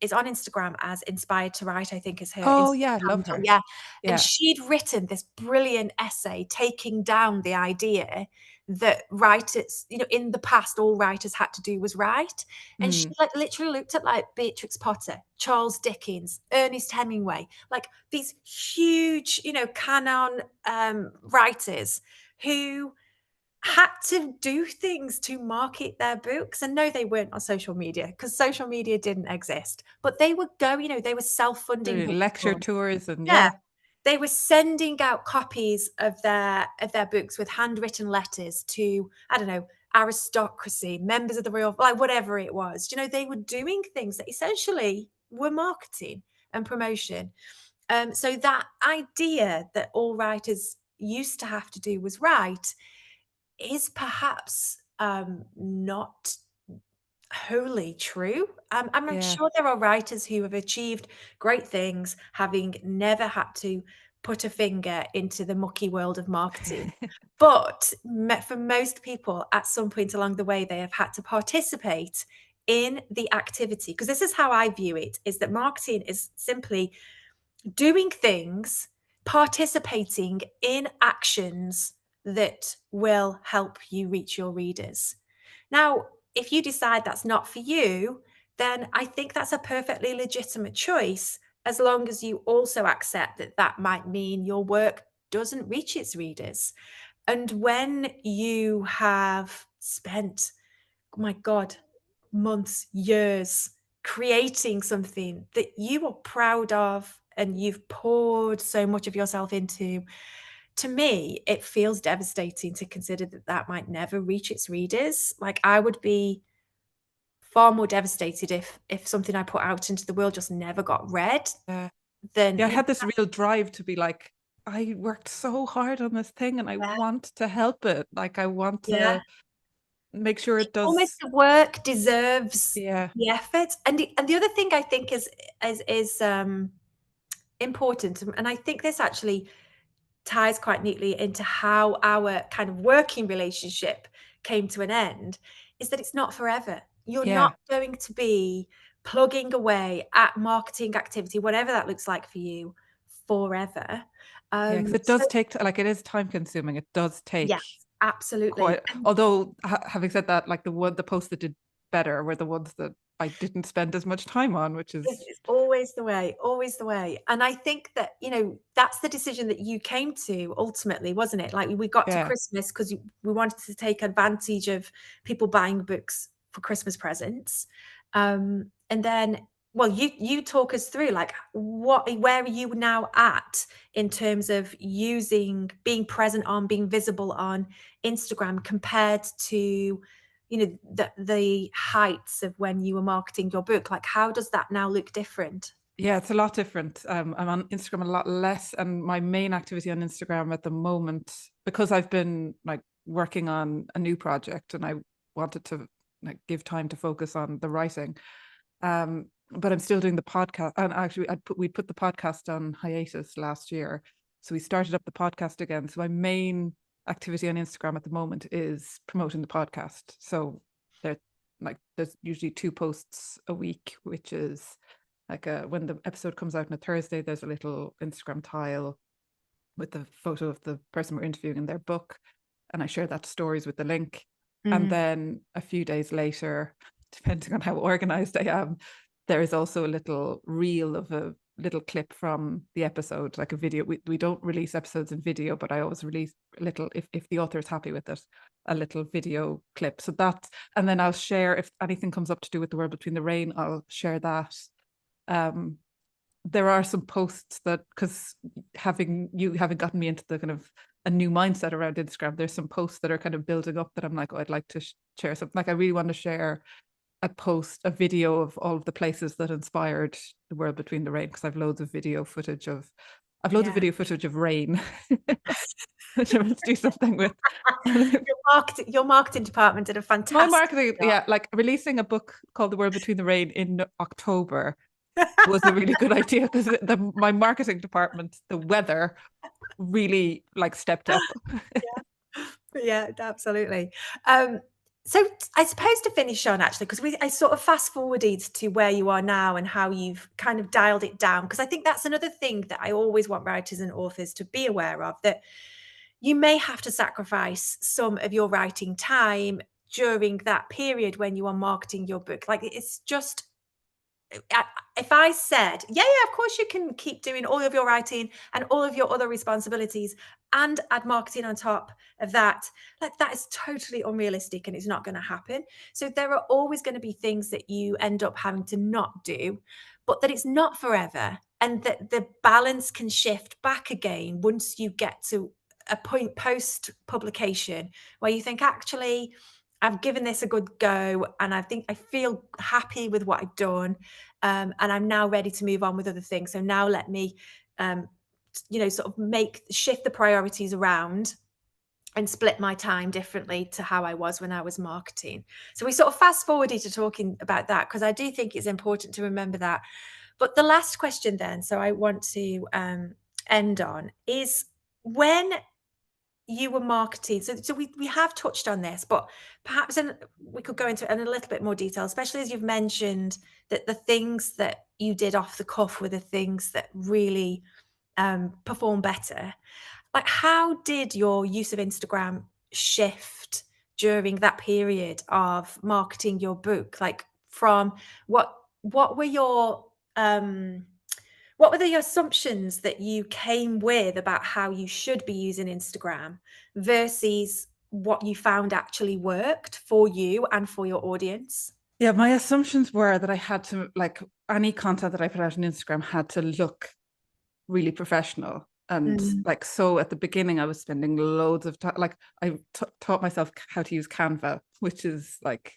is on Instagram as Inspired to Write, I think is her Oh Instagram yeah, love handle. her. Yeah. And Yeah. she'd written this brilliant essay taking down the idea that writers, in the past, all writers had to do was write. And she Mm, like literally looked at like Beatrix Potter, Charles Dickens, Ernest Hemingway, like these huge, canon writers who had to do things to market their books. And no, they weren't on social media because social media didn't exist. But they would go, they were self-funding lecture bookstores. tours and Yeah. yeah. They were sending out copies of their books with handwritten letters to, I don't know, aristocracy, members of the royal, like whatever it was. They were doing things that essentially were marketing and promotion. So that idea that all writers used to have to do was write is perhaps not wholly true. I'm Yeah. sure there are writers who have achieved great things, having never had to put a finger into the mucky world of marketing. But for most people, at some point along the way, they have had to participate in the activity. Because this is how I view it: is that marketing is simply doing things, participating in actions that will help you reach your readers. Now, if you decide that's not for you, then I think that's a perfectly legitimate choice, as long as you also accept that that might mean your work doesn't reach its readers. And when you have spent, oh my God, months, years creating something that you are proud of and you've poured so much of yourself into, to me, it feels devastating to consider that that might never reach its readers. Like, I would be far more devastated if something I put out into the world just never got read Yeah. than, Yeah, I you know. had this real drive to be like, I worked so hard on this thing and I Yeah, want to help it. Like I want yeah. to make sure it Almost does. the work deserves Yeah. the effort. And the other thing I think is important, and I think this actually ties quite neatly into how our kind of working relationship came to an end, is that it's not forever. You're not Yeah. going to be plugging away at marketing activity, whatever that looks like for you, forever. Yeah. Because it So does take, like, it is time consuming. It does yes, take absolutely. quite, although having said that, like the posts that did better were the ones that I didn't spend as much time on, which is, It's always the way, always the way. And I think that, that's the decision that you came to ultimately, wasn't it? Like, we got to yeah. Christmas because we wanted to take advantage of people buying books for Christmas presents. And then, well, you talk us through, like, where are you now at in terms of being present on, being visible on Instagram compared to, the heights of when you were marketing your book? Like, how does that now look different? Yeah, it's a lot different. I'm on Instagram a lot less, and my main activity on Instagram at the moment, because I've been like working on a new project and I wanted to like give time to focus on the writing. But I'm still doing the podcast, and actually, we put the podcast on hiatus last year, so we started up the podcast again. So my main activity on Instagram at the moment is promoting the podcast. So there, there's usually 2 posts a week, which is like when the episode comes out on a Thursday, there's a little Instagram tile with the photo of the person we're interviewing in their book, and I share that to stories with the link. And Mm, then a few days later, depending on how organized I am, there is also a little reel of a little clip from the episode, like a video. We don't release episodes in video, but I always release a little, if the author is happy with it, a little video clip. So that's, and then I'll share if anything comes up to do with the World Between the Rain, I'll share that. Um, there are some posts that, because having gotten me into the kind of a new mindset around Instagram, there's some posts that are kind of building up that I'm like, oh, I'd like to share something. Like I really want to share a video of all of the places that inspired the World Between the Rain, because I've loads of video footage of yeah. rain, which I must do something with. Your marketing department did a My fantastic marketing, job. yeah, like releasing a book called The World Between the Rain in October was a really good idea, because my marketing department, the weather really like stepped up. Yeah, absolutely. So I suppose to finish on, actually, because I sort of fast forwarded to where you are now and how you've kind of dialed it down, because I think that's another thing that I always want writers and authors to be aware of, that you may have to sacrifice some of your writing time during that period when you are marketing your book. Like, it's just, I if I said, "Yeah, yeah, of course you can keep doing all of your writing and all of your other responsibilities and add marketing on top of that," like, that is totally unrealistic and it's not gonna happen. So there are always gonna be things that you end up having to not do, but that it's not forever, and that the balance can shift back again once you get to a point post-publication where you think, "Actually, I've given this a good go, and I think I feel happy with what I've done, and I'm now ready to move on with other things. So now let me, sort of shift the priorities around and split my time differently to how I was when I was marketing. So we sort of fast forwarded to talking about that because I do think it's important to remember that. But the last question then, so I want to end on is when you were marketing. So we have touched on this, but perhaps we could go into it in a little bit more detail, especially as you've mentioned that the things that you did off the cuff were the things that really perform better. Like, how did your use of Instagram shift during that period of marketing your book? Like, from what were your what were the assumptions that you came with about how you should be using Instagram versus what you found actually worked for you and for your audience? Yeah, my assumptions were that I had to, like, any content that I put out on Instagram had to look really professional. And Mm, like, so at the beginning, I was spending loads of time. Like, I taught myself how to use Canva, which is like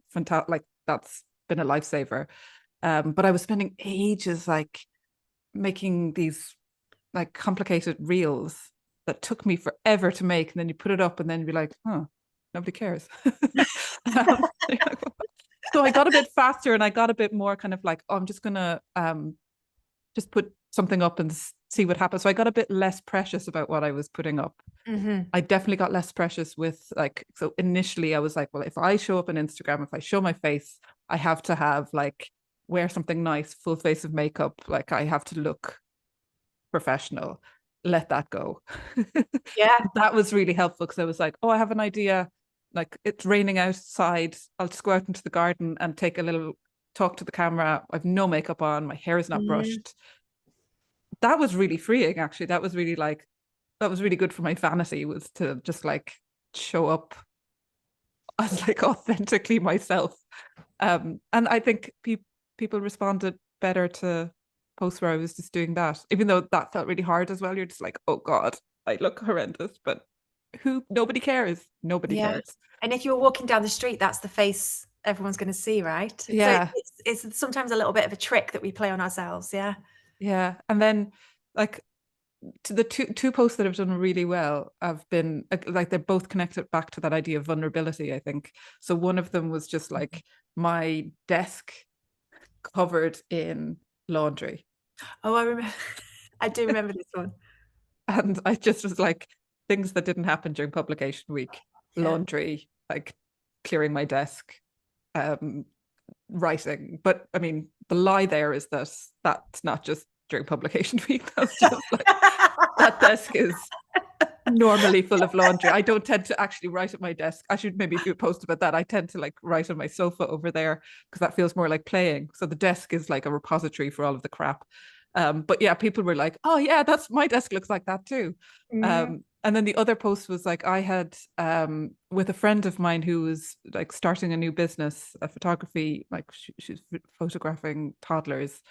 fantastic. Like, that's been a lifesaver. But I was spending ages like making these like complicated reels that took me forever to make. And then you put it up and then you'd be like, oh, nobody cares. um, so I got a bit faster and I got a bit more kind of like, oh, I'm just gonna just put something up and see what happens. So I got a bit less precious about what I was putting up. mhm. I definitely got less precious with like, so initially I was like, well, if I show up on Instagram, if I show my face, I have to have like, wear something nice, full face of makeup. Like I have to look professional. Let that go. Yeah. That was really helpful because I was like, oh, I have an idea. Like it's raining outside. I'll just go out into the garden and take a little talk to the camera. I've no makeup on. My hair is not Mm, brushed. That was really freeing, actually. That was really like, that was really good for my vanity, was to just like show up as like authentically myself. And I think people responded better to posts where I was just doing that, even though that felt really hard as well. You're just like, oh God, I look horrendous, but nobody cares. Nobody yeah. cares. And if you're walking down the street, that's the face everyone's going to see, right? So Yeah. it's sometimes a little bit of a trick that we play on ourselves. Yeah. Yeah. And then like to the two posts that have done really well have been like they're both connected back to that idea of vulnerability, I think. So one of them was just like my desk covered in laundry. Oh, I remember. I do remember this one. And I just was like, things that didn't happen during publication week, Yeah. laundry, like clearing my desk, um, writing. But I mean, the lie there is that that's not just during publication week. That's just like that desk is normally full of laundry. I don't tend to actually write at my desk. I should maybe do a post about that. I tend to like write on my sofa over there because that feels more like playing. So the desk is like a repository for all of the crap. But yeah, people were like, "Oh yeah, that's my desk looks like that too." Mhm. And then the other post was like I had with a friend of mine who was like starting a new business, a photography, like she's photographing toddlers.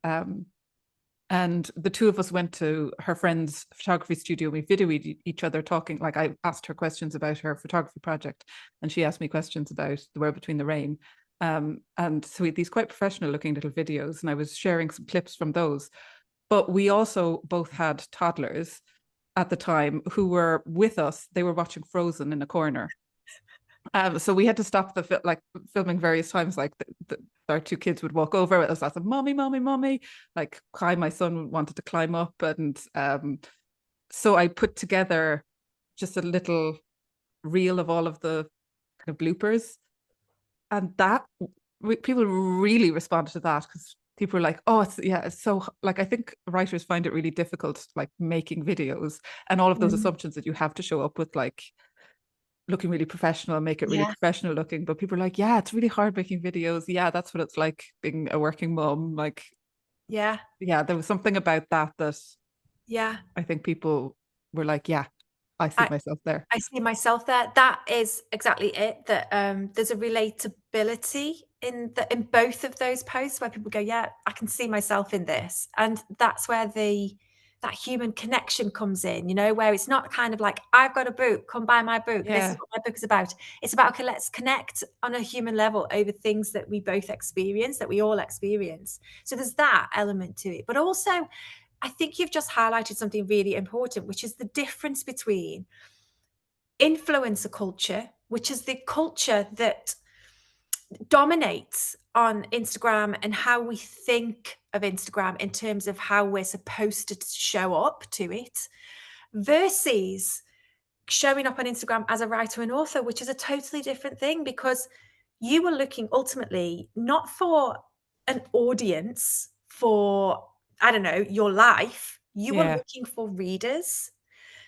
Um, and the two of us went to her friend's photography studio. We videoed each other talking. Like I asked her questions about her photography project, and she asked me questions about the world between the rain. And so we had these quite professional looking little videos, and I was sharing some clips from those. But we also both had toddlers at the time who were with us. They were watching Frozen in a corner. So we had to stop the like filming various times. Like our two kids would walk over. It was lots of mommy, mommy, mommy. Like Kai, my son, wanted to climb up, and so I put together just a little reel of all of the kind of bloopers, and that people really responded to that because people were like, "Oh, it's yeah, it's so like." I think writers find it really difficult, like making videos and all of those Mm. assumptions that you have to show up with, like looking really professional, make it really Yeah. professional looking. But people are like, yeah, it's really hard making videos. Yeah, that's what it's like being a working mom. Like, Yeah. yeah, there was something about that that Yeah. I think people were like, yeah, I see I myself there. I see myself there. That is exactly it, that, there's a relatability in both of those posts where people go, "Yeah, I can see myself in this." And that's where that human connection comes in, where it's not kind of like, "I've got a book, come buy my book. This is Yeah, what my book is about." It's about, "Okay, let's connect on a human level over things that we both experience, that we all experience." So there's that element to it. But also, I think you've just highlighted something really important, which is the difference between influencer culture, which is the culture that dominates on Instagram and how we think of Instagram in terms of how we're supposed to show up to it, versus showing up on Instagram as a writer and author, which is a totally different thing because you were looking ultimately not for an audience for, I don't know, your life. You were Yeah. looking for readers.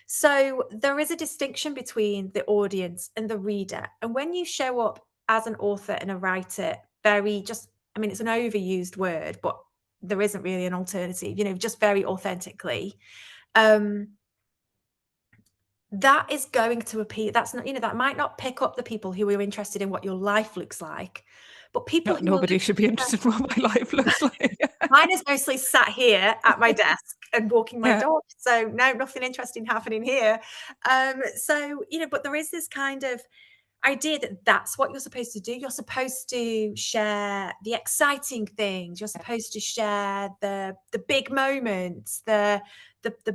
So there is a distinction between the audience and the reader. And when you show up as an author and a writer, very just, I mean, it's an overused word, but there isn't really an alternative, just very authentically. Um, that is going to appeal. That's not, that might not pick up the people who are interested in what your life looks like, but people No, who are nobody looking should be for, interested in what my life looks like. mine is mostly sat here at my desk and walking my Yeah. dog. So no, nothing interesting happening here. So, but there is this kind of idea that that's what you're supposed to do. You're supposed to share the exciting things. You're supposed to share the big moments, the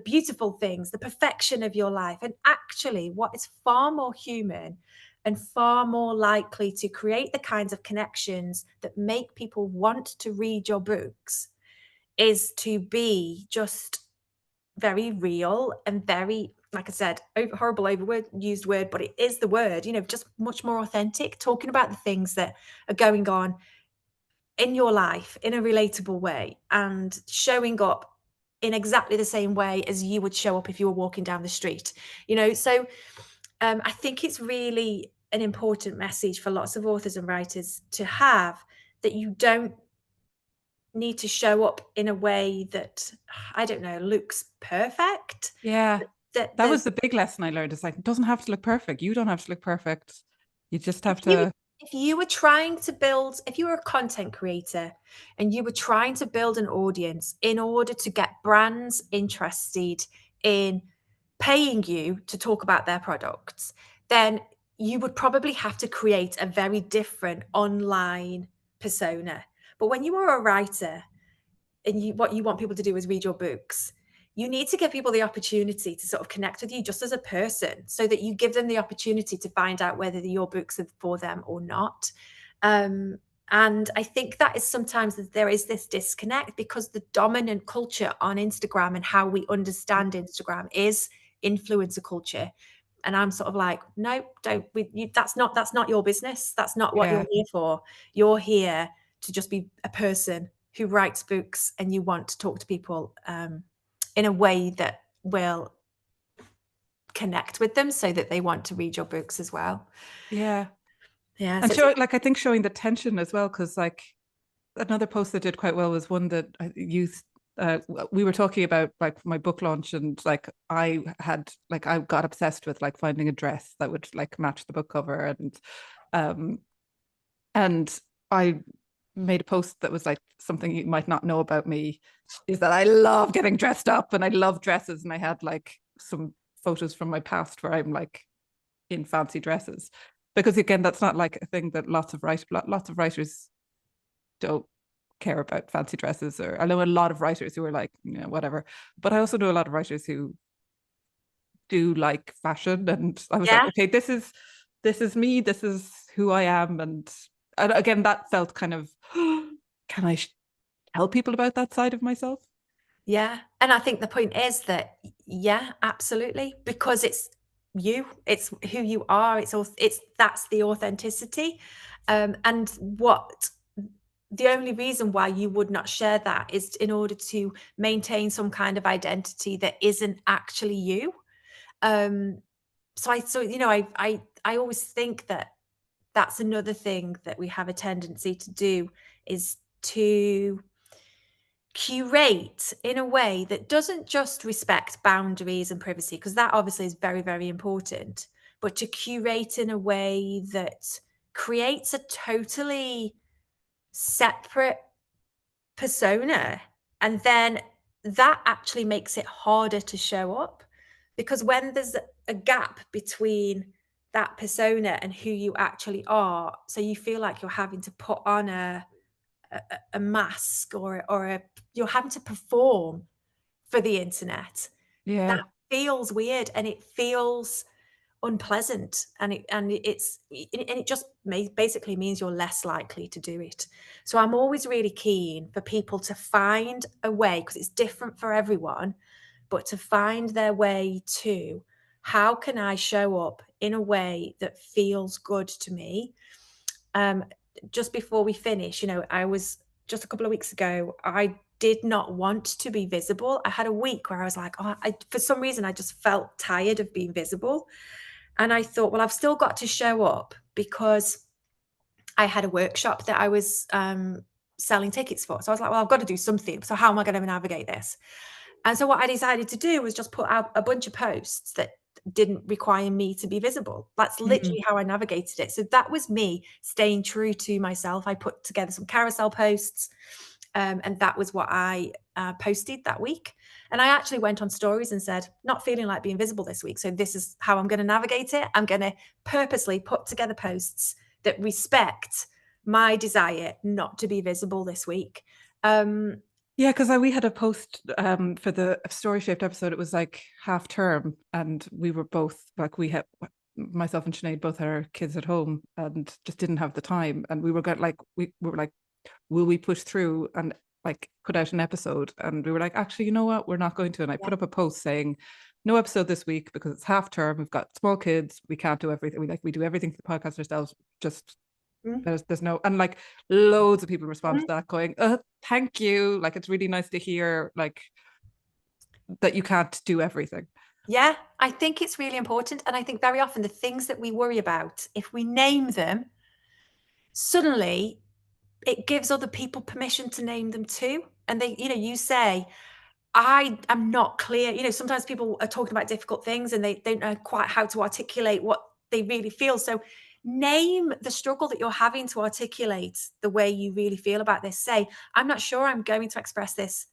beautiful things, the perfection of your life. And actually, what is far more human and far more likely to create the kinds of connections that make people want to read your books is to be just very real and very, like I said, horrible overword used word, but it is the word, just much more authentic, talking about the things that are going on in your life in a relatable way and showing up in exactly the same way as you would show up if you were walking down the street. So I think it's really an important message for lots of authors and writers to have, that you don't need to show up in a way that, I don't know, looks perfect. Yeah. That That was there's the big lesson I learned. It's like, it doesn't have to look perfect. You don't have to look perfect. You just if have you to, if you were trying to build, if you were a content creator and you were trying to build an audience in order to get brands interested in paying you to talk about their products, then you would probably have to create a very different online persona. But when you are a writer and what you want people to do is read your books, you need to give people the opportunity to sort of connect with you just as a person, so that you give them the opportunity to find out whether your books are for them or not. um, and I think that is sometimes that there is this disconnect because the dominant culture on Instagram and how we understand Instagram is influencer culture. And I'm sort of like, no, don't that's not your business. That's not what you're yeah, here for. You're here to just be a person who writes books, and you want to talk to people in a way that will connect with them so that they want to read your books as well. yeah. Yeah, And so it's show like I think showing the tension as well, because like another post that did quite well was one that I used. We were talking about like my book launch, and like I got obsessed with like finding a dress that would like match the book cover, um and I made a post that was like, something you might not know about me is that I love getting dressed up and I love dresses, and I had like some photos from my past where I'm like in fancy dresses, because again that's not like a thing that lots of writers don't care about fancy dresses. Or I know a lot of writers who are like, whatever, but I also know a lot of writers who do like fashion, and I was like, yeah, okay, this is me, this is who I am. And again that felt kind of can I tell people about that side of myself? yeah. And I think the point is that, yeah, absolutely, because it's you, it's who you are, it's that's the authenticity. And what the only reason why you would not share that is in order to maintain some kind of identity that isn't actually you. Um, so I always think that that's another thing that we have a tendency to do, is to curate in a way that doesn't just respect boundaries and privacy, because that obviously is very, very important, but to curate in a way that creates a totally separate persona. And then that actually makes it harder to show up, because when there's a gap between that persona and who you actually are, so you feel like you're having to put on a mask, or you're having to perform for the internet. That Yeah, feels weird, and it feels unpleasant, and it just basically means you're less likely to do it. So I'm always really keen for people to find a way, because it's different for everyone, but to find their way to, how can I show up in a way that feels good to me? um, just before we finish, I was just a couple of weeks ago, I did not want to be visible. I had a week where I was like, oh, for some reason, I just felt tired of being visible. And I thought, well, I've still got to show up, because I had a workshop that I was selling tickets for. So I was like, well, I've got to do something. So how am I going to navigate this? And so what I decided to do was just put out a bunch of posts that didn't require me to be visible. That's Mm. literally how I navigated it. So that was me staying true to myself. I put together some carousel posts, and that was what I posted that week. And I actually went on stories and said, not feeling like being visible this week. So this is how I'm going to navigate it. I'm going to purposely put together posts that respect my desire not to be visible this week. Yeah, because we had a post for the story shaped episode. It was like half term, and we were both like, we had, myself and Sinead both had our kids at home and just didn't have the time. And we were got like, we were like, will we push through and like put out an episode? And we were like, actually, you know what? We're not going to. And I Yeah. put up a post saying, no episode this week because it's half term. We've got small kids. We can't do everything. We do everything for the podcast ourselves. Just Mm, there's no, and like loads of people respond to mm. that going, thank you. Like it's really nice to hear like that you can't do everything. Yeah, I think it's really important. And I think very often the things that we worry about, if we name them, suddenly it gives other people permission to name them too. And you say, I am not clear. Sometimes people are talking about difficult things and they don't know quite how to articulate what they really feel. So name the struggle that you're having to articulate the way you really feel about this. Say, I'm not sure I'm going to express this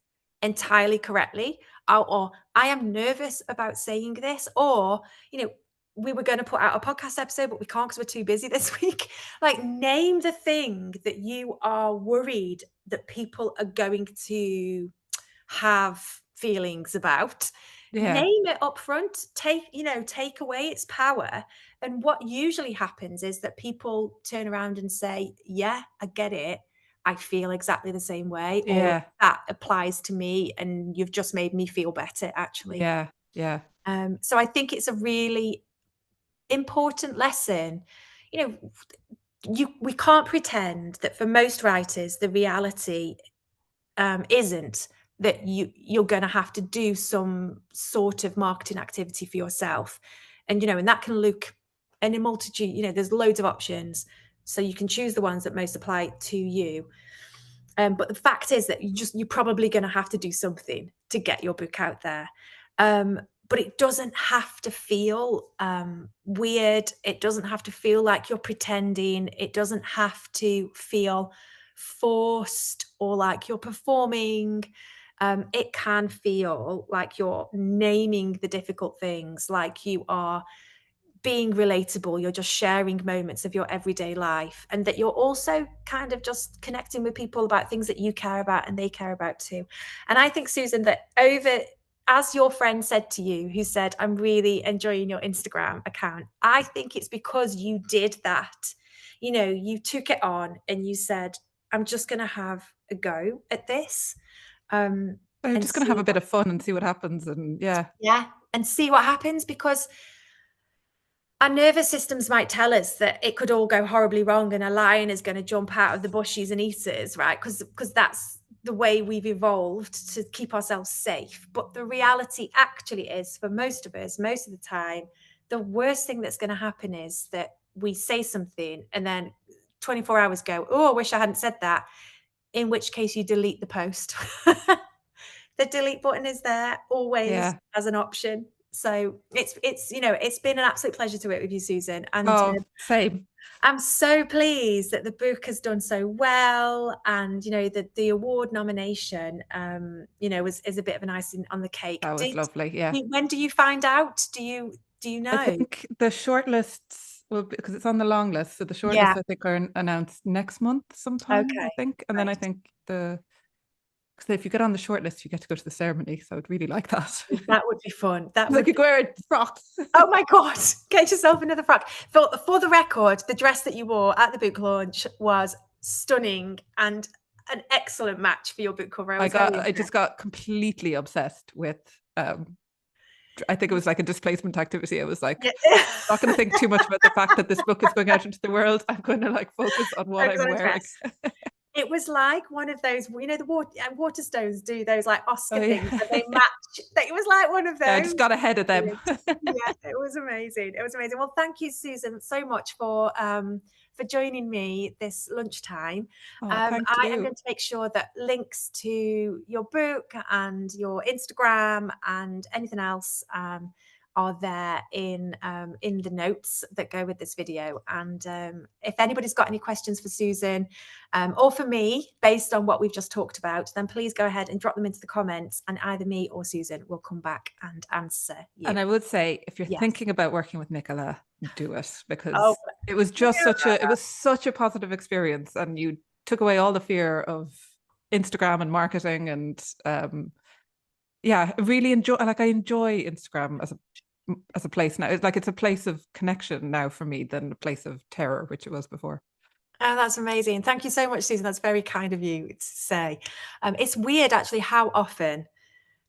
entirely correctly, or I am nervous about saying this, or, we were going to put out a podcast episode, but we can't because we're too busy this week. Like, name the thing that you are worried that people are going to have feelings about. Yeah. Name it up front. Take away its power. And what usually happens is that people turn around and say, yeah, I get it. I feel exactly the same way, or Yeah. that applies to me, and you've just made me feel better, actually. Yeah. Yeah. So I think it's a really important lesson. You know, we can't pretend that for most writers, the reality isn't that you're going to have to do some sort of marketing activity for yourself. And that can look in a multitude. There's loads of options, so you can choose the ones that most apply to you. But the fact is that you're probably going to have to do something to get your book out there. But it doesn't have to feel weird. It doesn't have to feel like you're pretending. It doesn't have to feel forced or like you're performing. It can feel like you're naming the difficult things, like you are being relatable, you're just sharing moments of your everyday life, and that you're also kind of just connecting with people about things that you care about and they care about too. And I think, Susan, that as your friend said to you, who said, I'm really enjoying your Instagram account, I think it's because you did that. You took it on and you said, I'm just going to have a go at this, um, I'm and just gonna have see a bit of fun and see what happens. And yeah. yeah, and see what happens, because our nervous systems might tell us that it could all go horribly wrong and a lion is going to jump out of the bushes and eat us, right? Because that's the way we've evolved to keep ourselves safe. But the reality actually is, for most of us, most of the time, the worst thing that's going to happen is that we say something and then 24 hours go, oh, I wish I hadn't said that. In which case you delete the post. The delete button is there always Yeah. as an option. So it's been an absolute pleasure to work with you, Susan, and Oh, same. I'm so pleased that the book has done so well, and the award nomination, is a bit of an icing on the cake. That was lovely. Yeah. When do you find out? Do you I know? think the shortlists will be, because it's on the long list. So the shortlists Yeah. I think are announced next month sometime, Okay. I think. And then I Right. think the Because if you get on the short list, you get to go to the ceremony. So I'd really like that. That would be fun. That Like would you be. could wear frocks. Oh my God, get yourself another frock. For the record, the dress that you wore at the book launch was stunning and an excellent match for your book cover. I was very I impressed. just got completely obsessed with I think it was like a displacement activity. I was like, Yeah. not going to think too much about the fact that this book is going out into the world. I'm going to like focus on what Focus I'm on a wearing. dress. It was like one of those, the Waterstones do those like Oh Oscar yeah. things and they match. It was like one of Yeah, I those. just got ahead of them. Yeah, it was amazing. It was amazing. Well, thank you, Susan, so much for joining me this lunchtime. Oh, thank I am you. going to make sure that links to your book and your Instagram and anything else are there in the notes that go with this video. And if anybody's got any questions for Susan or for me, based on what we've just talked about, then please go ahead and drop them into the comments, and either me or Susan will come back and answer you. And I would say, if you're Yes. thinking about working with Nicola, do it, Oh, because it was just it was such a positive experience, and you took away all the fear of Instagram and marketing, and yeah, really enjoy. Like I enjoy Instagram as a place now. It's like it's a place of connection now for me than a place of terror, which it was before. oh, that's amazing. Thank you so much, Susan. That's very kind of you to say. It's weird actually how often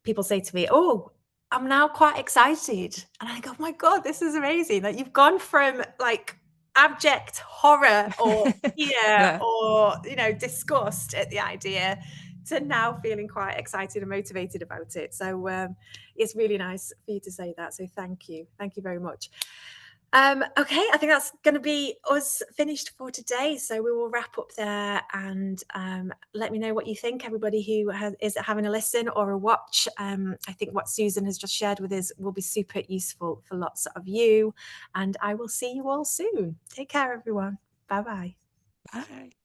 people say to me, "Oh, I'm now quite excited," and I go, "Oh my God, this is amazing! Like you've gone from like abject horror or fear Yeah. or disgust at the idea to now feeling quite excited and motivated about it." So it's really nice for you to say that. So thank you very much. Okay, I think that's going to be us finished for today. So we will wrap up there, and let me know what you think, everybody who is having a listen or a watch. I think what Susan has just shared with us will be super useful for lots of you, and I will see you all soon. Take care, everyone. Bye-bye. Bye.